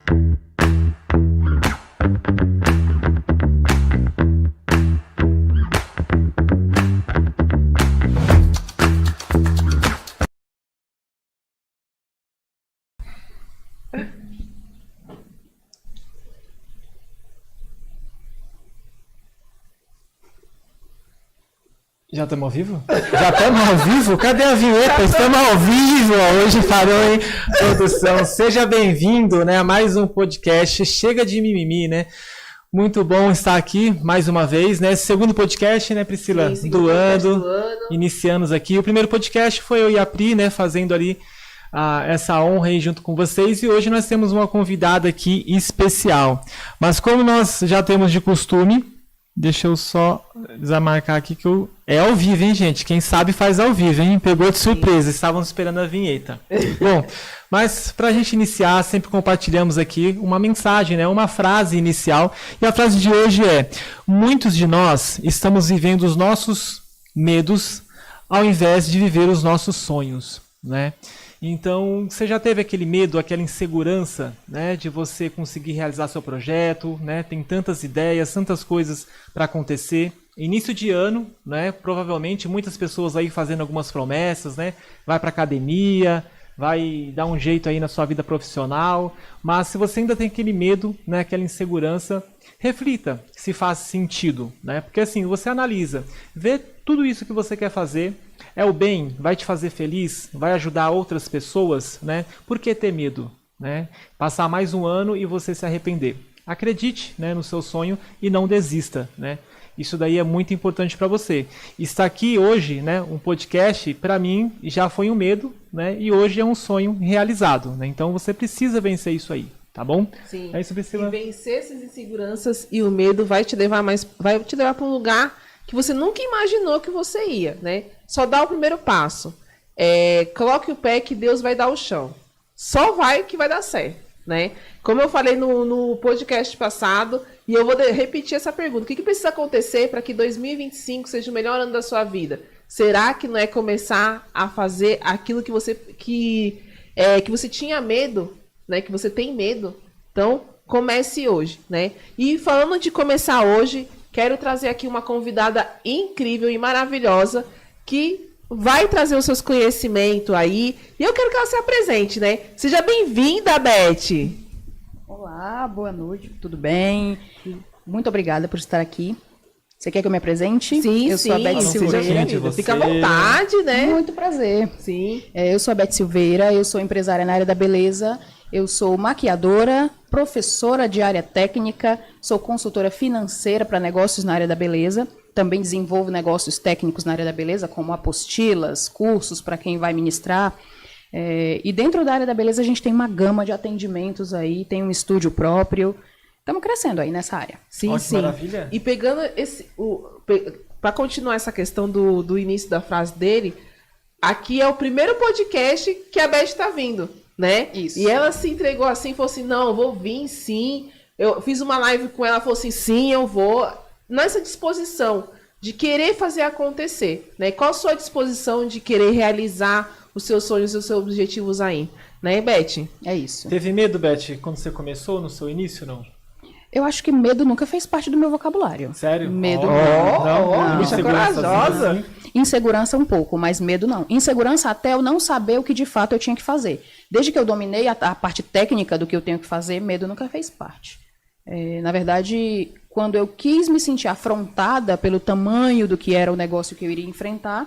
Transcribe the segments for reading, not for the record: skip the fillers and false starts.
Já estamos ao vivo? Já estamos ao vivo? Cadê a vinheta? Estamos ao vivo! Hoje parou, hein? Produção, seja bem-vindo, né, a mais um podcast Chega de Mimimi, né? Muito bom estar aqui mais uma vez, né? Segundo podcast, né, Priscila? Sim, do ano. Iniciamos aqui. O primeiro podcast foi eu e a Pri, né, fazendo ali essa honra aí junto com vocês. E hoje nós temos uma convidada aqui especial. Mas como nós já temos de costume, deixa eu só desamarcar aqui que é ao vivo, hein, gente? Quem sabe faz ao vivo, hein? Pegou de surpresa, estavam esperando a vinheta. Bom, mas para a gente iniciar, sempre compartilhamos aqui uma mensagem, né? Uma frase inicial. E a frase de hoje é: muitos de nós estamos vivendo os nossos medos ao invés de viver os nossos sonhos, né? Então, você já teve aquele medo, aquela insegurança, né, de você conseguir realizar seu projeto, né? Tem tantas ideias, tantas coisas para acontecer. Início de ano, né? Provavelmente muitas pessoas aí fazendo algumas promessas, né? Vai para academia, vai dar um jeito aí na sua vida profissional. Mas se você ainda tem aquele medo, né, aquela insegurança, reflita se faz sentido, né? Porque assim, você analisa, vê tudo isso que você quer fazer. É o bem? Vai te fazer feliz? Vai ajudar outras pessoas? Né? Por que ter medo? Né? Passar mais um ano e você se arrepender. Acredite, né, no seu sonho e não desista. Né? Isso daí é muito importante para você. Está aqui hoje, né, um podcast, para mim, já foi um medo, né, e hoje é um sonho realizado. Né? Então você precisa vencer isso aí. Tá bom? Sim. É isso, Priscila. E vencer essas inseguranças e o medo vai te levar para um lugar que você nunca imaginou que você ia, né? Só dá o primeiro passo. Coloque o pé que Deus vai dar o chão. Só vai que vai dar certo, né? Como eu falei no podcast passado, e eu vou repetir essa pergunta. O que precisa acontecer para que 2025 seja o melhor ano da sua vida? Será que não é começar a fazer aquilo que você tinha medo, né? Que você tem medo? Então, comece hoje, né? E falando de começar hoje, quero trazer aqui uma convidada incrível e maravilhosa que vai trazer os seus conhecimentos aí. E eu quero que ela se apresente, né? Seja bem-vinda, Beth. Olá, boa noite, tudo bem? Muito obrigada por estar aqui. Você quer que eu me apresente? Sim, eu sou a Beth Silveira. Fica à vontade, né? Muito prazer. Sim. Eu sou a Beth Silveira, eu sou empresária na área da beleza. Eu sou maquiadora, professora de área técnica, sou consultora financeira para negócios na área da beleza. Também desenvolvo negócios técnicos na área da beleza, como apostilas, cursos para quem vai ministrar. E dentro da área da beleza a gente tem uma gama de atendimentos aí, tem um estúdio próprio. Estamos crescendo aí nessa área. Sim, Olha, sim. Maravilha. E pegando para continuar essa questão do início da frase dele, aqui é o primeiro podcast que a Beth está vindo. Né? Isso. E ela se entregou assim, falou assim, não, eu vou vir sim. Eu fiz uma live com ela, falou assim, sim, eu vou. Nessa disposição de querer fazer acontecer, né? Qual a sua disposição de querer realizar os seus sonhos e os seus objetivos aí? Né, Beth? É isso. Teve medo, Beth, quando você começou, no seu início, não? Eu acho que medo nunca fez parte do meu vocabulário. Sério? Medo não. Bicha corajosa. Assim. Insegurança um pouco, mas medo não. Insegurança até eu não saber o que de fato eu tinha que fazer. Desde que eu dominei a parte técnica do que eu tenho que fazer, medo nunca fez parte. Na verdade, quando eu quis me sentir afrontada pelo tamanho do que era o negócio que eu iria enfrentar,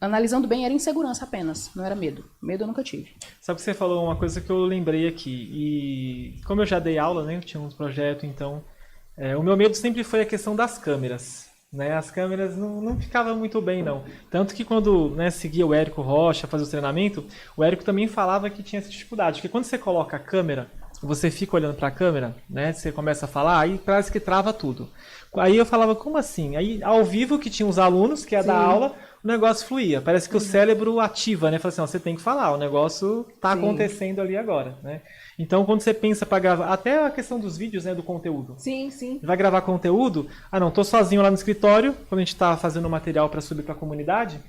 analisando bem, era insegurança apenas, não era medo. Medo eu nunca tive. Sabe que você falou uma coisa que eu lembrei aqui. E como eu já dei aula, né, eu tinha uns projetos, então o meu medo sempre foi a questão das câmeras. Né, as câmeras não ficavam muito bem, não. Tanto que quando, né, seguia o Érico Rocha fazer o treinamento, o Érico também falava que tinha essa dificuldade. Porque quando você coloca a câmera, você fica olhando para a câmera, né, você começa a falar, aí parece que trava tudo. Aí eu falava, como assim? Aí ao vivo que tinha os alunos, que ia dar aula, o negócio fluía. Parece que o cérebro ativa, né? Fala assim, ó, você tem que falar, o negócio está acontecendo ali agora, né? Então, quando você pensa para gravar, até a questão dos vídeos, né, do conteúdo. Sim, sim. Vai gravar conteúdo? Ah, não, tô sozinho lá no escritório, quando a gente está fazendo material para subir para a comunidade,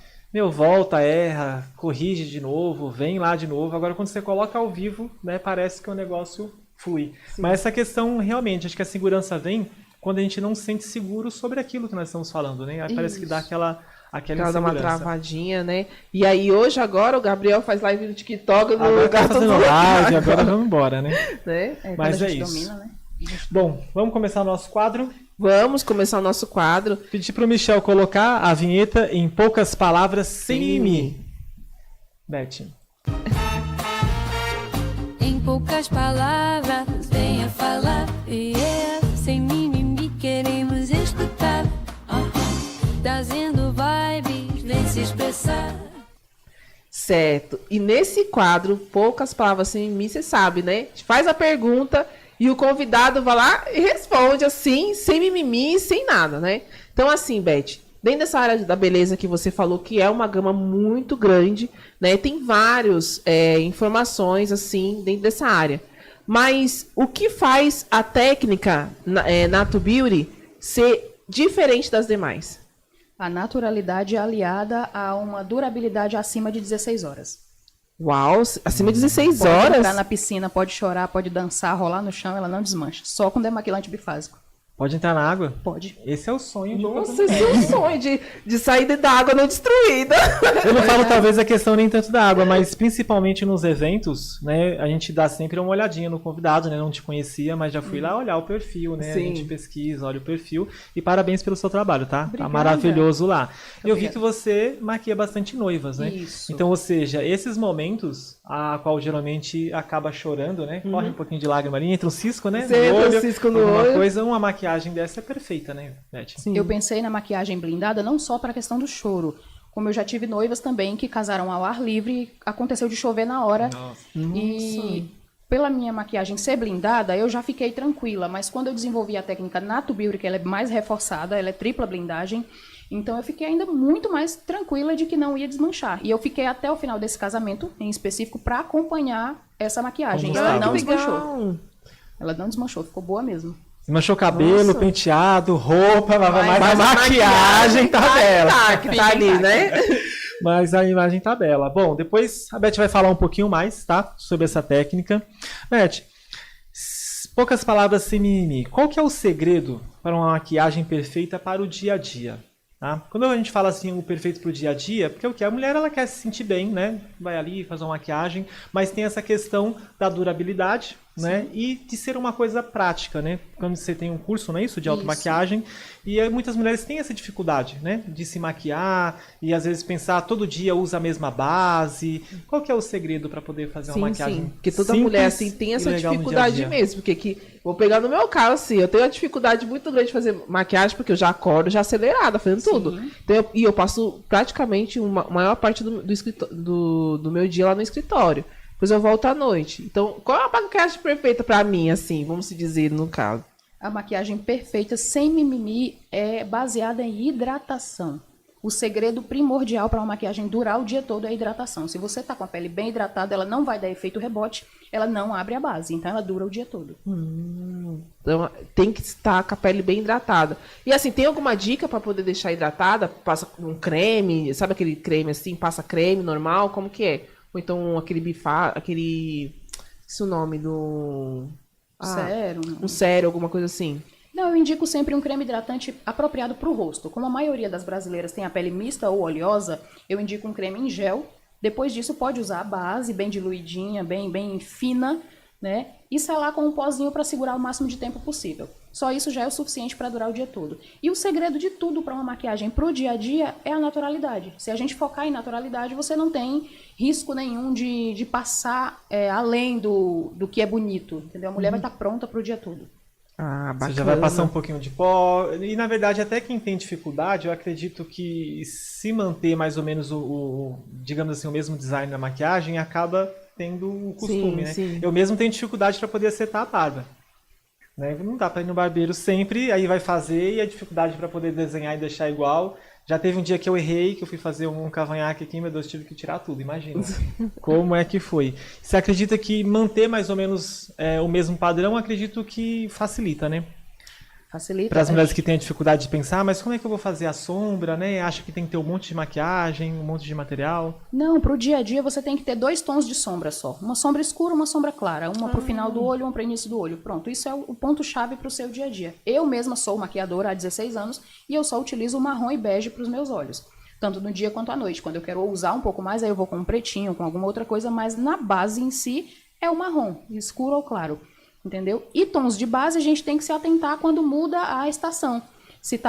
volta, erra, corrige de novo, vem lá de novo. Agora, quando você coloca ao vivo, né, parece que o negócio flui. Sim. Mas essa questão, realmente, acho que a segurança vem quando a gente não se sente seguro sobre aquilo que nós estamos falando, né? Aí parece que dá aquela Dá uma insegurança. travadinha, né? E aí, hoje, agora, o Gabriel faz live no TikTok no Agora tá lugar fazendo live, agora vamos embora, né? né? Quando Mas a é gente isso. domina, né? Bom, vamos começar o nosso quadro. Vamos começar o nosso quadro. Pedir pro Michel colocar a vinheta em poucas palavras, sem mimimi. Beth. Em poucas palavras, venha falar. Sem mimimi, queremos escutar. Trazendo vibes, vem se expressar. Certo. E nesse quadro, poucas palavras sem mim, você sabe, né? A gente faz a pergunta e o convidado vai lá e responde assim, sem mimimi, sem nada, né? Então, assim, Beth, dentro dessa área da beleza que você falou, que é uma gama muito grande, né? Tem várias informações, assim, dentro dessa área. Mas o que faz a técnica Nato Beauty ser diferente das demais? A naturalidade é aliada a uma durabilidade acima de 16 horas. Uau, acima de 16 Pode horas? entrar na piscina, pode chorar, pode dançar, rolar no chão, ela não desmancha. Só quando é maquilante bifásico. Pode entrar na água? Pode. Esse é o sonho de Nossa, todo esse é um sonho de sair da água não destruída. Eu não falo talvez a questão nem tanto da água, mas principalmente nos eventos, né? A gente dá sempre uma olhadinha no convidado, né? Não te conhecia, mas já fui lá olhar o perfil, né? Sim. A gente pesquisa, olha o perfil. E parabéns pelo seu trabalho, tá? Tá Obrigada. maravilhoso lá. Eu vi Obrigada. que você maquia bastante noivas, né? Isso. Então, ou seja, esses momentos, a qual geralmente acaba chorando, né? Corre um pouquinho de lágrima ali, entra um cisco, né? Você entra um cisco no alguma olho. coisa, uma maquiagem dessa é perfeita, né, Beth? Eu pensei na maquiagem blindada não só para a questão do choro, como eu já tive noivas também que casaram ao ar livre e aconteceu de chover na hora. Nossa. E pela minha maquiagem ser blindada, eu já fiquei tranquila, mas quando eu desenvolvi a técnica Nato Beauty, que ela é mais reforçada, ela é tripla blindagem, então eu fiquei ainda muito mais tranquila de que não ia desmanchar. E eu fiquei até o final desse casamento, em específico, para acompanhar essa maquiagem. Como Ela estava? não Que desmanchou. legal. Ela não desmanchou, ficou boa mesmo. Manchou cabelo, Nossa. penteado, roupa, mas a Mas maquiagem tá bela. Que tá ali, né? Mas a imagem tá bela. Bom, depois a Beth vai falar um pouquinho mais, tá? Sobre essa técnica. Beth, poucas palavras sem mimimi. Qual que é o segredo para uma maquiagem perfeita para o dia a dia? Tá? Quando a gente fala assim, o perfeito para o dia a dia, porque o que? A mulher ela quer se sentir bem, né? Vai ali fazer uma maquiagem, mas tem essa questão da durabilidade, né? E de ser uma coisa prática, né? Quando você tem um curso, não é isso? De automaquiagem. E aí, muitas mulheres têm essa dificuldade, né? De se maquiar e às vezes pensar todo dia usa a mesma base. Qual que é o segredo para poder fazer uma maquiagem? Sim. Porque toda simples mulher assim tem e essa legal no dificuldade dia a dia? mesmo. Porque vou pegar no meu caso, assim, eu tenho uma dificuldade muito grande de fazer maquiagem, porque eu já acordo já acelerada, fazendo tudo. Então, eu passo praticamente uma maior parte do meu dia lá no escritório. Depois eu volto à noite. Então, qual é a maquiagem perfeita pra mim, assim, vamos se dizer, no caso? A maquiagem perfeita, sem mimimi, é baseada em hidratação. O segredo primordial para uma maquiagem durar o dia todo é a hidratação. Se você tá com a pele bem hidratada, ela não vai dar efeito rebote, ela não abre a base, então ela dura o dia todo. Então, tem que estar com a pele bem hidratada. E assim, tem alguma dica pra poder deixar hidratada? Passa um creme, sabe aquele creme assim, passa creme normal, como que é? Ou então aquele... Esse é o nome do... Sério? Um sérum, alguma coisa assim. Não, eu indico sempre um creme hidratante apropriado para o rosto. Como a maioria das brasileiras tem a pele mista ou oleosa, eu indico um creme em gel. Depois disso, pode usar a base bem diluidinha, bem fina, né? E selar com um pozinho para segurar o máximo de tempo possível. Só isso já é o suficiente para durar o dia todo. E o segredo de tudo para uma maquiagem pro dia a dia é a naturalidade. Se a gente focar em naturalidade, você não tem risco nenhum de passar além do que é bonito, entendeu? A mulher vai estar pronta pro dia todo. Ah, bacana. Você já vai passar um pouquinho de pó. E na verdade, até quem tem dificuldade, eu acredito que se manter mais ou menos digamos assim, o mesmo design da maquiagem, acaba tendo o costume, Sim, né? sim. Eu mesmo tenho dificuldade para poder acertar a barba. Né? Não dá para ir no barbeiro sempre, aí vai fazer, e a dificuldade para poder desenhar e deixar igual. Já teve um dia que eu errei, que eu fui fazer um cavanhaque aqui, meu Deus, tive que tirar tudo, imagina. Como é que foi? Você acredita que manter mais ou menos o mesmo padrão, acredito que facilita, né? Facilita. Para as mulheres que têm a dificuldade de pensar, mas como é que eu vou fazer a sombra, né? Acha que tem que ter um monte de maquiagem, um monte de material. Não, pro dia a dia você tem que ter 2 tons de sombra só. Uma sombra escura, uma sombra clara. Uma pro final do olho, uma pro início do olho. Pronto, isso é o ponto-chave pro seu dia a dia. Eu mesma sou maquiadora há 16 anos e eu só utilizo o marrom e bege pros meus olhos. Tanto no dia quanto à noite. Quando eu quero usar um pouco mais, aí eu vou com um pretinho, com alguma outra coisa, mas na base em si é o marrom, escuro ou claro. Entendeu? E tons de base a gente tem que se atentar quando muda a estação. Se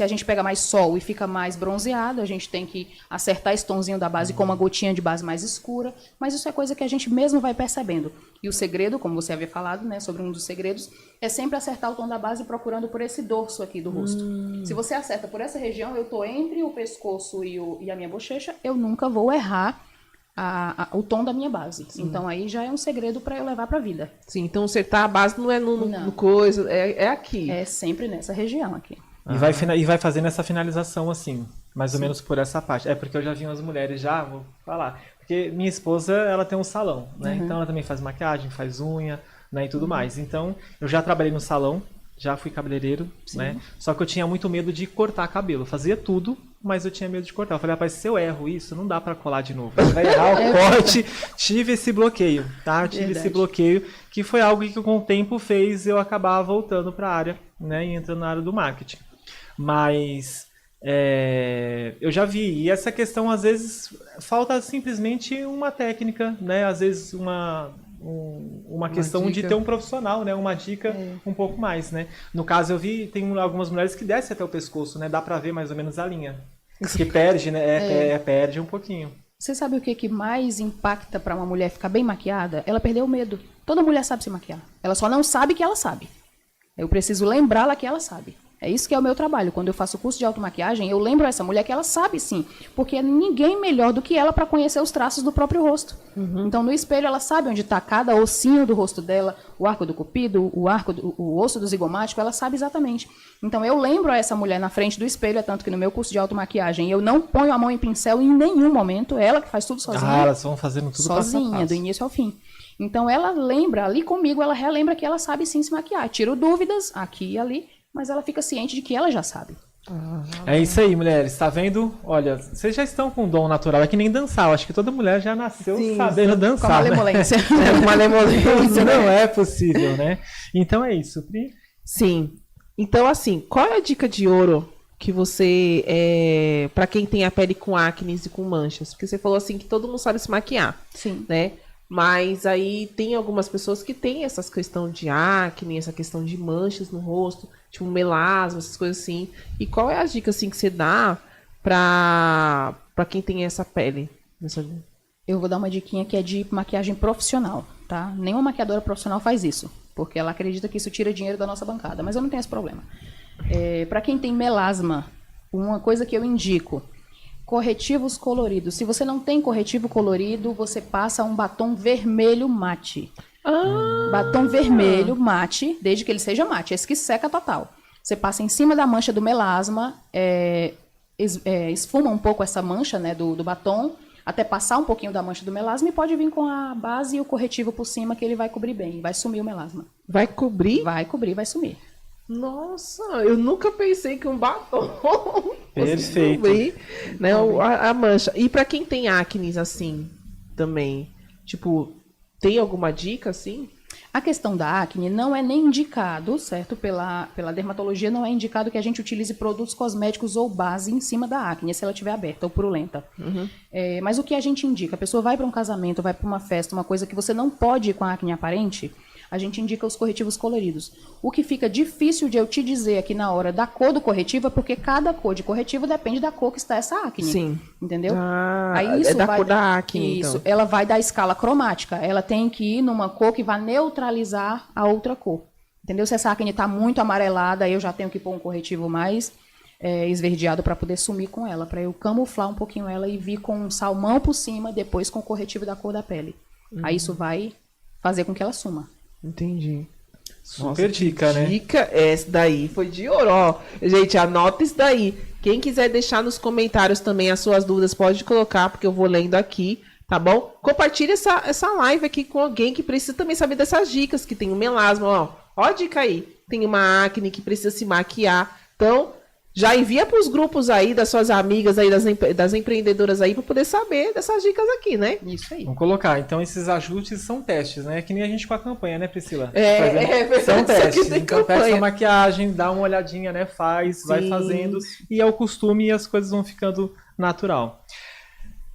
a gente pega mais sol e fica mais bronzeado, a gente tem que acertar esse tonzinho da base com uma gotinha de base mais escura, mas isso é coisa que a gente mesmo vai percebendo. E o segredo, como você havia falado, né, sobre um dos segredos, é sempre acertar o tom da base procurando por esse dorso aqui do rosto. Se você acerta por essa região, eu tô entre o pescoço e a minha bochecha, eu nunca vou errar o tom da minha base. Sim. Então aí já é um segredo para eu levar para a vida. Sim, então acertar a base não é no coisa, é aqui. É sempre nessa região aqui. E vai fazendo essa finalização assim, mais ou menos por essa parte. É porque eu já vi umas mulheres vou falar. Porque minha esposa, ela tem um salão, né? Então ela também faz maquiagem, faz unha, né? E tudo mais. Então eu já trabalhei no salão, já fui cabeleireiro, né? Só que eu tinha muito medo de cortar cabelo. Eu fazia tudo, mas eu tinha medo de cortar. Eu falei, rapaz, se eu erro isso, não dá pra colar de novo. Vai errar o corte. Tive esse bloqueio, tá? Eu tive esse bloqueio, que foi algo que com o tempo fez eu acabar voltando pra área, né? E entrando na área do marketing. Mas eu já vi. E essa questão, às vezes, falta simplesmente uma técnica, né? Às vezes uma questão dica. De ter um profissional, né? Uma dica um pouco mais, né? No caso, eu vi, tem algumas mulheres que descem até o pescoço, né? Dá pra ver mais ou menos a linha. Que perde, né? Perde um pouquinho. Você sabe o que mais impacta pra uma mulher ficar bem maquiada? Ela perdeu o medo. Toda mulher sabe se maquiar. Ela só não sabe que ela sabe. Eu preciso lembrá-la que ela sabe. É isso que é o meu trabalho. Quando eu faço o curso de automaquiagem, eu lembro essa mulher que ela sabe sim, porque ninguém melhor do que ela para conhecer os traços do próprio rosto. Então, no espelho, ela sabe onde está cada ossinho do rosto dela, o arco do cupido, o osso do zigomático, ela sabe exatamente. Então, eu lembro essa mulher na frente do espelho, é tanto que no meu curso de automaquiagem, eu não ponho a mão em pincel em nenhum momento, é ela que faz tudo sozinha. Elas vão fazendo tudo sozinha, do início ao fim. Então, ela lembra, ali comigo, ela relembra que ela sabe sim se maquiar. Tiro dúvidas, aqui e ali, mas ela fica ciente de que ela já sabe. É isso aí, mulheres. Tá vendo? Olha, vocês já estão com um dom natural. É que nem dançar. Eu acho que toda mulher já nasceu sabendo dançar. Com malemolência. Com malemolência. Não é possível, né? Então é isso, Pri. Sim. Então, assim, qual é a dica de ouro que você... para quem tem a pele com acne e com manchas? Porque você falou assim que todo mundo sabe se maquiar. Sim. Né? Mas aí tem algumas pessoas que têm essa questão de acne, essa questão de manchas no rosto, tipo melasma, essas coisas assim. E qual é a dica assim que você dá pra quem tem essa pele? Eu vou dar uma diquinha que é de maquiagem profissional, tá? Nenhuma maquiadora profissional faz isso, porque ela acredita que isso tira dinheiro da nossa bancada, mas eu não tenho esse problema. Pra quem tem melasma, uma coisa que eu indico: corretivos coloridos. Se você não tem corretivo colorido, você passa um batom vermelho mate. Batom vermelho mate, desde que ele seja mate. Esse que seca total. Você passa em cima da mancha do melasma, esfuma um pouco essa mancha, né, do batom, até passar um pouquinho da mancha do melasma, e pode vir com a base e o corretivo por cima, que ele vai cobrir bem. Vai sumir o melasma. Vai cobrir? Vai cobrir, vai sumir. Nossa, eu nunca pensei que um batom perfeito cobrir, né, a mancha. E pra quem tem acne assim também, tipo, tem alguma dica assim? A questão da acne não é nem indicado, certo? Pela dermatologia não é indicado que a gente utilize produtos cosméticos ou base em cima da acne, se ela estiver aberta ou purulenta. Mas o que a gente indica? A pessoa vai para um casamento, vai para uma festa, uma coisa que você não pode ir com a acne aparente, a gente indica os corretivos coloridos. O que fica difícil de eu te dizer aqui na hora da cor do corretivo é porque cada cor de corretivo depende da cor que está essa acne. Sim. Entendeu? Aí isso cor da acne, isso, então. Ela vai dar escala cromática. Ela tem que ir numa cor que vai neutralizar a outra cor. Entendeu? Se essa acne está muito amarelada, aí eu já tenho que pôr um corretivo mais esverdeado para poder sumir com ela, para eu camuflar um pouquinho ela e vir com um salmão por cima, depois com o corretivo da cor da pele. Aí isso vai fazer com que ela suma. Entendi. Super dica, né? Dica, essa daí foi de ouro, ó. Gente, anota isso daí. Quem quiser deixar nos comentários também as suas dúvidas, pode colocar, porque eu vou lendo aqui, tá bom? Compartilha essa live aqui com alguém que precisa também saber dessas dicas, que tem o melasma, ó. Ó a dica aí. tem uma acne, que precisa se maquiar. Então, já envia para os grupos aí das suas amigas aí, das empreendedoras aí, para poder saber dessas dicas aqui, né? Isso aí. Vamos colocar. Então, esses ajustes são testes, né? Que nem a gente com a campanha, né, Priscila? Verdade, São isso aqui testes. tem Então, campanha. testa a maquiagem, dá uma olhadinha, né? Faz, vai Sim. fazendo. E é o costume e as coisas vão ficando natural.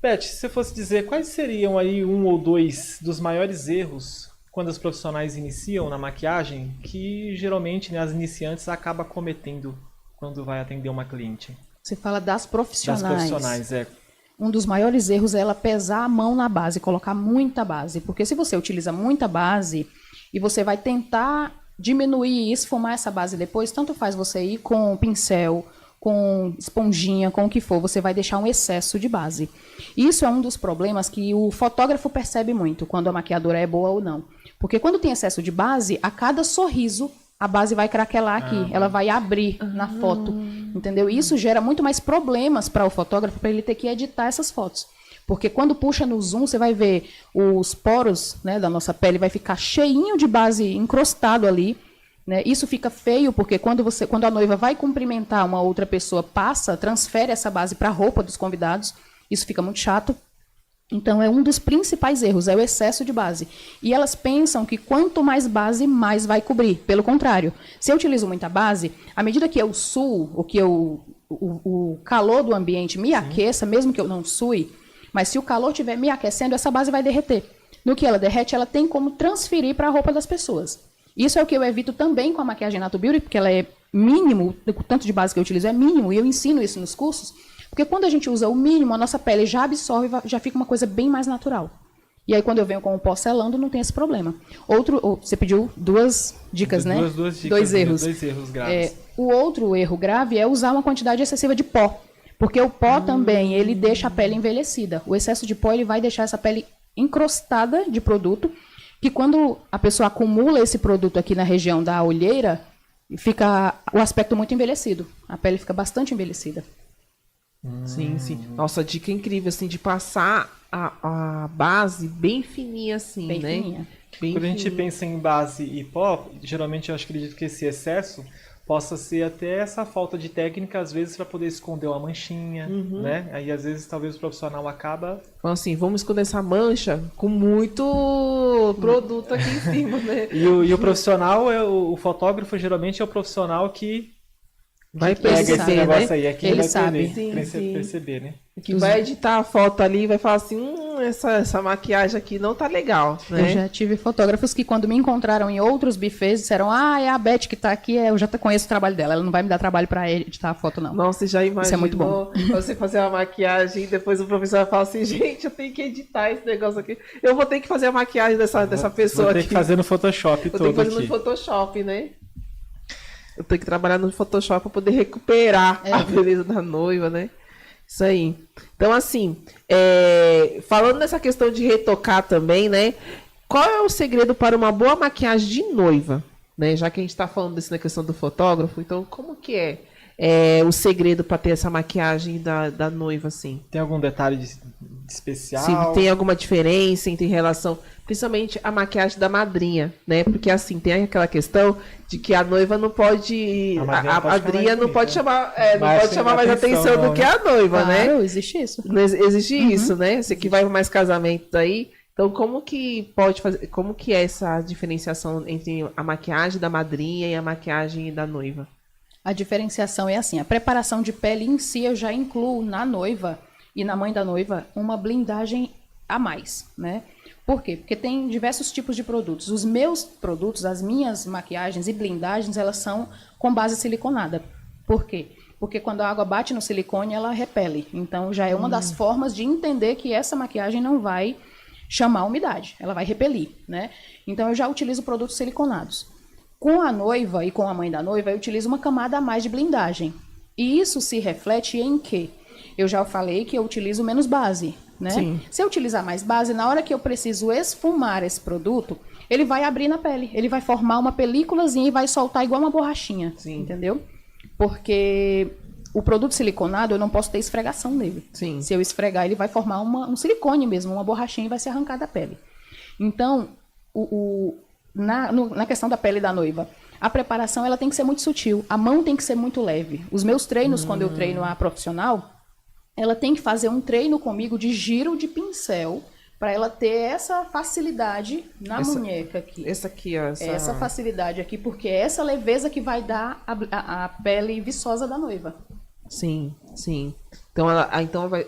Beth, se você fosse dizer quais seriam aí um ou dois dos maiores erros quando os profissionais iniciam na maquiagem, que geralmente, né, as iniciantes acabam cometendo quando vai atender uma cliente? Você fala das profissionais. Das profissionais, é. Um dos maiores erros é ela pesar a mão na base, colocar muita base. Porque se você utiliza muita base e você vai tentar diminuir e esfumar essa base depois, tanto faz você ir com pincel, com esponjinha, com o que for, você vai deixar um excesso de base. Isso é um dos problemas que o fotógrafo percebe muito, quando a maquiadora é boa ou não. Porque quando tem excesso de base, a cada sorriso, a base vai craquelar aqui, ela vai abrir na foto, entendeu? E isso gera muito mais problemas para o fotógrafo, para ele ter que editar essas fotos. Porque quando puxa no zoom, você vai ver os poros, né, da nossa pele, vai ficar cheinho de base encrostado ali, né? Isso fica feio, porque quando a noiva vai cumprimentar uma outra pessoa, transfere essa base para a roupa dos convidados, isso fica muito chato. Então, é um dos principais erros, é o excesso de base. E elas pensam que quanto mais base, mais vai cobrir. Pelo contrário, se eu utilizo muita base, à medida que eu suo, ou que o calor do ambiente me aqueça, mesmo que eu não sue, mas se o calor estiver me aquecendo, essa base vai derreter. No que ela derrete, ela tem como transferir para a roupa das pessoas. Isso é o que eu evito também com a maquiagem Nato Beauty, porque ela é mínimo, o tanto de base que eu utilizo é mínimo, e eu ensino isso nos cursos. Porque quando a gente usa o mínimo, a nossa pele já absorve, já fica uma coisa bem mais natural. E aí, quando eu venho com o pó selando, não tem esse problema. Você pediu duas dicas, né? Duas dicas, dois erros. Dois erros graves. O outro erro grave é usar uma quantidade excessiva de pó. Porque o pó também, ele deixa a pele envelhecida. O excesso de pó, ele vai deixar essa pele encrostada de produto, que quando a pessoa acumula esse produto aqui na região da olheira, fica o aspecto muito envelhecido. A pele fica bastante envelhecida. Sim, sim. Nossa, dica incrível, assim, de passar a base bem fininha, assim, Bem né? fininha. Bem Quando a gente fininha. pensa em base e pó, geralmente eu acredito que esse excesso possa ser até essa falta de técnica, às vezes, para poder esconder uma manchinha, né? Aí, às vezes, talvez o profissional acaba... Então, assim, vamos esconder essa mancha com muito produto aqui em cima, né? E o profissional, o fotógrafo, geralmente, é o profissional que Vai pega esse perceber, negócio né? aí, é quem Ele vai sabe. perceber, né? Que vai editar a foto ali e vai falar assim, essa maquiagem aqui não tá legal, Eu né? já tive fotógrafos que, quando me encontraram em outros bufês, disseram: é a Beth que está aqui, eu já conheço o trabalho dela, ela não vai me dar trabalho para editar a foto, não. Nossa, já imaginou Isso é muito bom. você fazer uma maquiagem e depois o professor vai falar assim, gente, eu tenho que editar esse negócio aqui. Eu vou ter que fazer a maquiagem dessa pessoa Vou ter aqui. que fazer no Photoshop Eu tenho todo que fazer no aqui. Photoshop, né? Eu tenho que trabalhar no Photoshop para poder recuperar a beleza da noiva, né? Isso aí. Então, assim, falando nessa questão de retocar também, né? Qual é o segredo para uma boa maquiagem de noiva? Né? Já que a gente está falando dessa questão do fotógrafo, então como que é o segredo para ter essa maquiagem da noiva, assim? Tem algum detalhe de especial? Se tem alguma diferença entre relação, principalmente a maquiagem da madrinha, né? Porque assim, tem aquela questão de que a noiva não pode. A madrinha A pode madrinha ficar não mais pode chamar, não mais pode chamar mais atenção não, do que a noiva, né? Claro, existe isso. Não existe isso, né? Você que vai mais casamentos aí. Então, como que pode fazer? Como que é essa diferenciação entre a maquiagem da madrinha e a maquiagem da noiva? A diferenciação é assim: a preparação de pele em si eu já incluo na noiva e na mãe da noiva uma blindagem a mais, né? Por quê? Porque tem diversos tipos de produtos. Os meus produtos, as minhas maquiagens e blindagens, elas são com base siliconada. Por quê? Porque quando a água bate no silicone, ela repele. Então, já é uma das formas de entender que essa maquiagem não vai chamar a umidade, ela vai repelir, né? Então, eu já utilizo produtos siliconados. Com a noiva e com a mãe da noiva, eu utilizo uma camada a mais de blindagem. E isso se reflete em quê? Eu já falei que eu utilizo menos base, né? Sim. Se eu utilizar mais base, na hora que eu preciso esfumar esse produto, ele vai abrir na pele, ele vai formar uma películazinha e vai soltar igual uma borrachinha, Sim. entendeu? Porque o produto siliconado, eu não posso ter esfregação nele. Sim. Se eu esfregar, ele vai formar um silicone mesmo, uma borrachinha e vai se arrancar da pele. Então, na questão da pele da noiva, A preparação ela tem que ser muito sutil, a mão tem que ser muito leve. Os meus treinos, quando eu treino a profissional, ela tem que fazer um treino comigo de giro de pincel para ela ter essa facilidade na munheca aqui. Essa aqui, ó. Essa facilidade aqui, porque é essa leveza que vai dar a pele viçosa da noiva. Sim, sim. Então,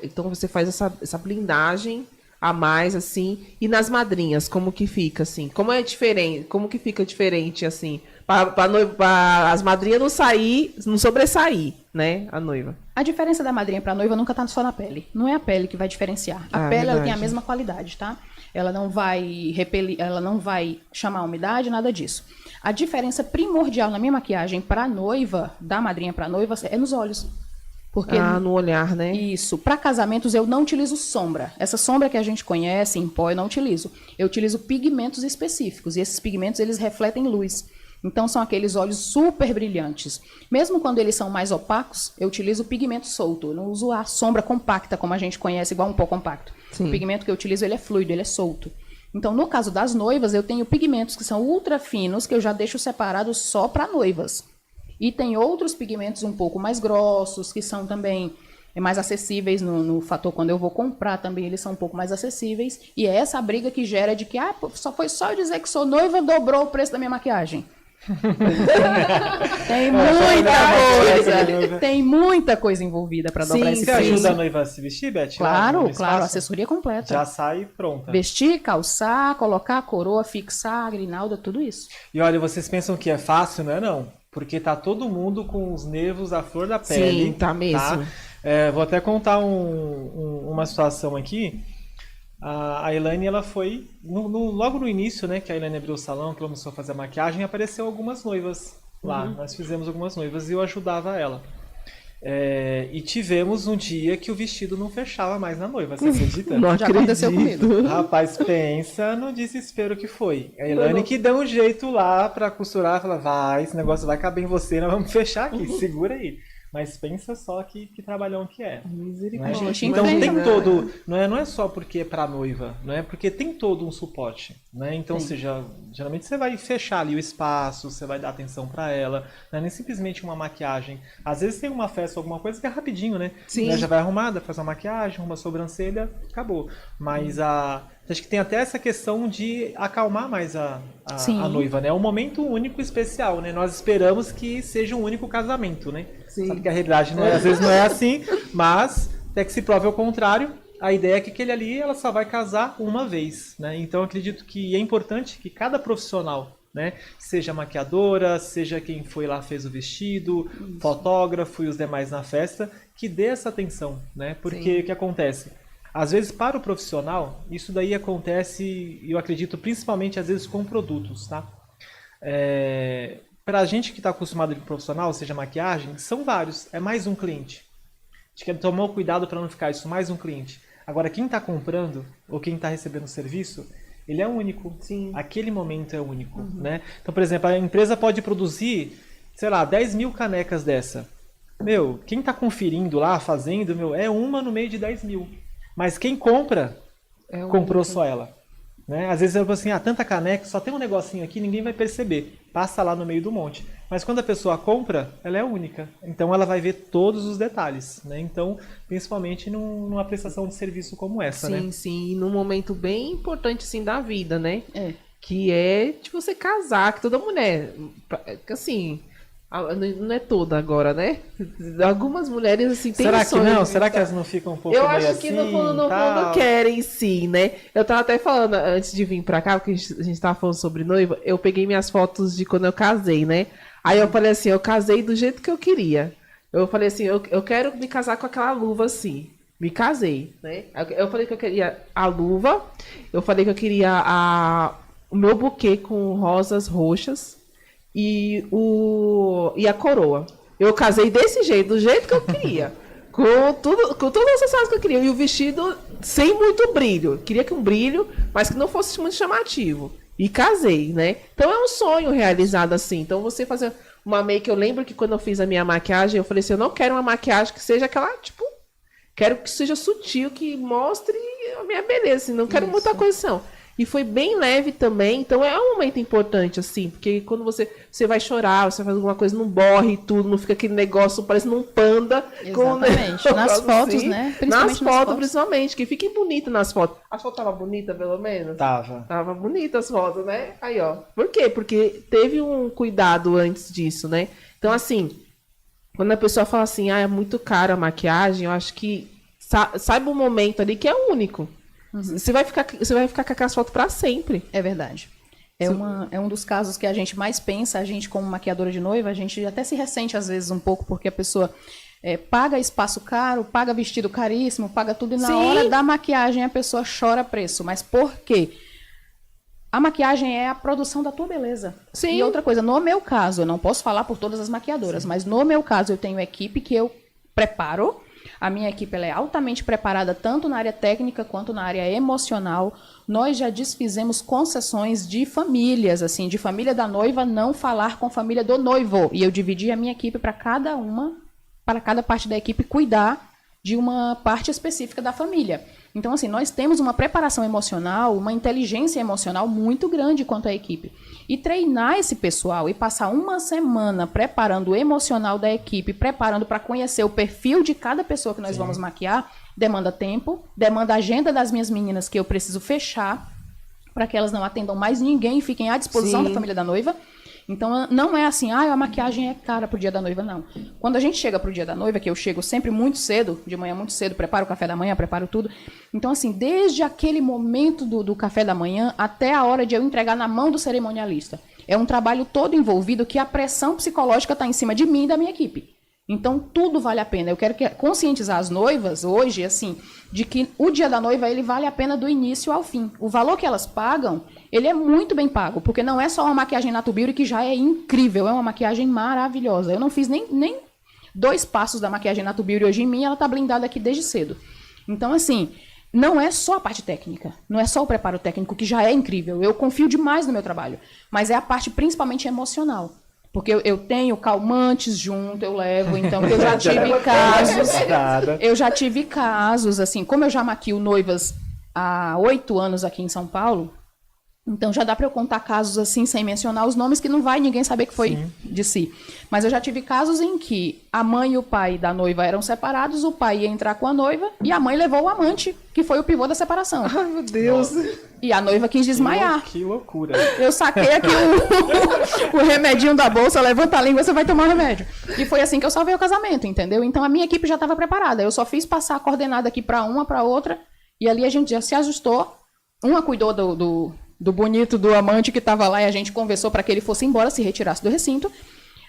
então você faz essa blindagem a mais, assim. E nas madrinhas, como que fica, assim? Como é diferente? Como que fica diferente, assim? Para as madrinhas não sobressair, né? A noiva. A diferença da madrinha para a noiva nunca tá só na pele. Não é a pele que vai diferenciar. A pele ela tem a mesma qualidade, tá? Ela não vai repelir, ela não vai chamar umidade, nada disso. A diferença primordial na minha maquiagem para a noiva, da madrinha para a noiva, é nos olhos. Porque no olhar, né? Isso. Para casamentos eu não utilizo sombra. Essa sombra que a gente conhece em pó eu não utilizo. Eu utilizo pigmentos específicos. E esses pigmentos eles refletem luz. Então são aqueles olhos super brilhantes. Mesmo quando eles são mais opacos, eu utilizo o pigmento solto. Eu não uso a sombra compacta, como a gente conhece, igual um pó compacto. Sim. O pigmento que eu utilizo ele é fluido, ele é solto. Então, no caso das noivas, eu tenho pigmentos que são ultra finos, que eu já deixo separados só para noivas. E tem outros pigmentos um pouco mais grossos, que são também mais acessíveis no fator quando eu vou comprar também, eles são um pouco mais acessíveis. E é essa briga que gera de que foi só eu dizer que sou noiva, dobrou o preço da minha maquiagem. Tem muita coisa. Tem muita coisa envolvida para dobrar esse preço. Você ajuda a noiva a se vestir, Beth? Claro, assessoria completa. Já sai pronta. Vestir, calçar, colocar a coroa, fixar a grinalda, tudo isso. E olha, vocês pensam que é fácil, não é não? Porque tá todo mundo com os nervos à flor da pele. Sim, tá mesmo. Tá? Vou até contar uma situação aqui. A Elaine, ela foi, logo no início, né, que a Elaine abriu o salão, que ela começou a fazer a maquiagem, apareceu algumas noivas lá. Nós fizemos algumas noivas e eu ajudava ela. E tivemos um dia que o vestido não fechava mais na noiva, você acredita? Não Já aconteceu comigo. Rapaz, pensa no desespero que foi. A Elaine que deu um jeito lá pra costurar, falou, esse negócio vai caber em você, nós vamos fechar aqui, segura aí. Mas pensa só que trabalhão que é. Misericórdia. Né? Então tem todo, não é só porque é pra noiva, não é porque tem todo um suporte, né? Então geralmente você vai fechar ali o espaço, você vai dar atenção pra ela, não é nem simplesmente uma maquiagem. Às vezes tem uma festa, alguma coisa que é rapidinho, né? Sim. Né? Já vai arrumada, faz uma maquiagem, arruma a sobrancelha, acabou. Mas acho que tem até essa questão de acalmar mais a noiva, né? É um momento único e especial, né? Nós esperamos que seja um único casamento, né? Sim. Sabe que a realidade às vezes não é assim, mas até que se prove ao contrário, a ideia é que aquele ali ela só vai casar uma vez, né? Então eu acredito que é importante que cada profissional, né, seja maquiadora, seja quem foi lá fez o vestido, fotógrafo e os demais na festa, que dê essa atenção, né? Porque o que acontece? Às vezes para o profissional, isso daí acontece, eu acredito, principalmente às vezes com produtos, tá? Para a gente que está acostumado com profissional, seja maquiagem, são vários, é mais um cliente. A gente tomou cuidado para não ficar isso, mais um cliente. Agora, quem está comprando ou quem está recebendo o serviço, ele é único. Sim. Aquele momento é único, né? Então, por exemplo, a empresa pode produzir, sei lá, 10 mil canecas dessa. Quem está conferindo lá, fazendo, é uma no meio de 10 mil. Mas quem compra, comprou só ela. Né? Às vezes eu falo assim, tanta caneca, só tem um negocinho aqui, ninguém vai perceber. Passa lá no meio do monte. Mas quando a pessoa compra, ela é única. Então ela vai ver todos os detalhes. Né? Então, principalmente numa prestação de serviço como essa. Sim, né? sim. E num momento bem importante assim, da vida, né? Que é de você casar, que toda mulher. Assim. Não é toda agora, né? Algumas mulheres, assim, tem Será que não? De Será que elas não ficam um pouco Eu meio acho que assim, no fundo querem, sim, né? Eu tava até falando, antes de vir pra cá, porque a gente tava falando sobre noiva, eu peguei minhas fotos de quando eu casei, né? Aí eu falei assim, eu casei do jeito que eu queria. Eu falei assim, eu quero me casar com aquela luva assim. Me casei, né? Eu falei que eu queria a luva, eu falei que eu queria o meu buquê com rosas roxas, e a coroa. Eu casei desse jeito, do jeito que eu queria. com todos os acessórios que eu queria. E o vestido sem muito brilho. Queria que um brilho, mas que não fosse muito chamativo. E casei, né? Então é um sonho realizado assim. Então você fazer uma make, eu lembro que quando eu fiz a minha maquiagem, eu falei assim, eu não quero uma maquiagem que seja aquela, tipo, quero que seja sutil, que mostre a minha beleza, assim, não quero muita coisa, não. E foi bem leve também, então é um momento importante, assim, porque quando você vai chorar, você faz alguma coisa, não borre tudo, não fica aquele negócio parecendo um panda. Exatamente. Nas fotos, assim. né? Nas fotos, principalmente, que fiquem bonitas nas fotos. A foto tava bonita, pelo menos? Tava. Tava bonita as fotos, né? Aí, ó. Por quê? Porque teve um cuidado antes disso, né? Então, assim, quando a pessoa fala assim, é muito cara a maquiagem, eu acho que saiba um momento ali que é único. Você vai ficar com aquelas fotos para sempre. É verdade. É um dos casos que a gente mais pensa, a gente como maquiadora de noiva, a gente até se ressente às vezes um pouco, porque a pessoa paga espaço caro, paga vestido caríssimo, paga tudo, e na hora da maquiagem a pessoa chora preço. Mas por quê? A maquiagem é a produção da tua beleza. Sim. E outra coisa, no meu caso, eu não posso falar por todas as maquiadoras, mas no meu caso eu tenho equipe que eu preparo. A minha equipe ela é altamente preparada, tanto na área técnica quanto na área emocional. Nós já desfizemos concessões de famílias, assim, de família da noiva não falar com a família do noivo. E eu dividi a minha equipe para cada parte da equipe cuidar de uma parte específica da família. Então, assim, nós temos uma preparação emocional, uma inteligência emocional muito grande quanto à equipe. E treinar esse pessoal e passar uma semana preparando o emocional da equipe, preparando para conhecer o perfil de cada pessoa que nós vamos maquiar, demanda tempo, demanda agenda das minhas meninas que eu preciso fechar para que elas não atendam mais ninguém e fiquem à disposição da família da noiva. Então, não é assim, a maquiagem é cara pro dia da noiva, não. Quando a gente chega pro dia da noiva, que eu chego sempre muito cedo, de manhã muito cedo, preparo o café da manhã, preparo tudo. Então, assim, desde aquele momento do café da manhã até a hora de eu entregar na mão do cerimonialista. É um trabalho todo envolvido que a pressão psicológica está em cima de mim e da minha equipe. Então, tudo vale a pena. Eu quero conscientizar as noivas hoje, assim, de que o dia da noiva, ele vale a pena do início ao fim. O valor que elas pagam, ele é muito bem pago, porque não é só uma maquiagem Nato Beauty que já é incrível, é uma maquiagem maravilhosa. Eu não fiz nem 2 passos da maquiagem Nato Beauty hoje em mim, ela tá blindada aqui desde cedo. Então, assim, não é só a parte técnica, não é só o preparo técnico, que já é incrível. Eu confio demais no meu trabalho, mas é a parte principalmente emocional. Porque eu tenho calmantes junto, eu levo, então eu já tive casos. Eu já tive casos, assim, como eu já maquio noivas há 8 anos aqui em São Paulo, então já dá para eu contar casos assim, sem mencionar os nomes, que não vai ninguém saber que foi de si. Mas eu já tive casos em que a mãe e o pai da noiva eram separados, o pai ia entrar com a noiva e a mãe levou o amante, que foi o pivô da separação. Ai, meu Deus. E a noiva quis desmaiar. Que loucura. Eu saquei aqui o remedinho da bolsa, levanta a língua, você vai tomar o remédio. E foi assim que eu salvei o casamento, entendeu? Então a minha equipe já estava preparada. Eu só fiz passar a coordenada aqui para uma, para outra, e ali a gente já se ajustou. Uma cuidou do bonito do amante que estava lá e a gente conversou para que ele fosse embora, se retirasse do recinto.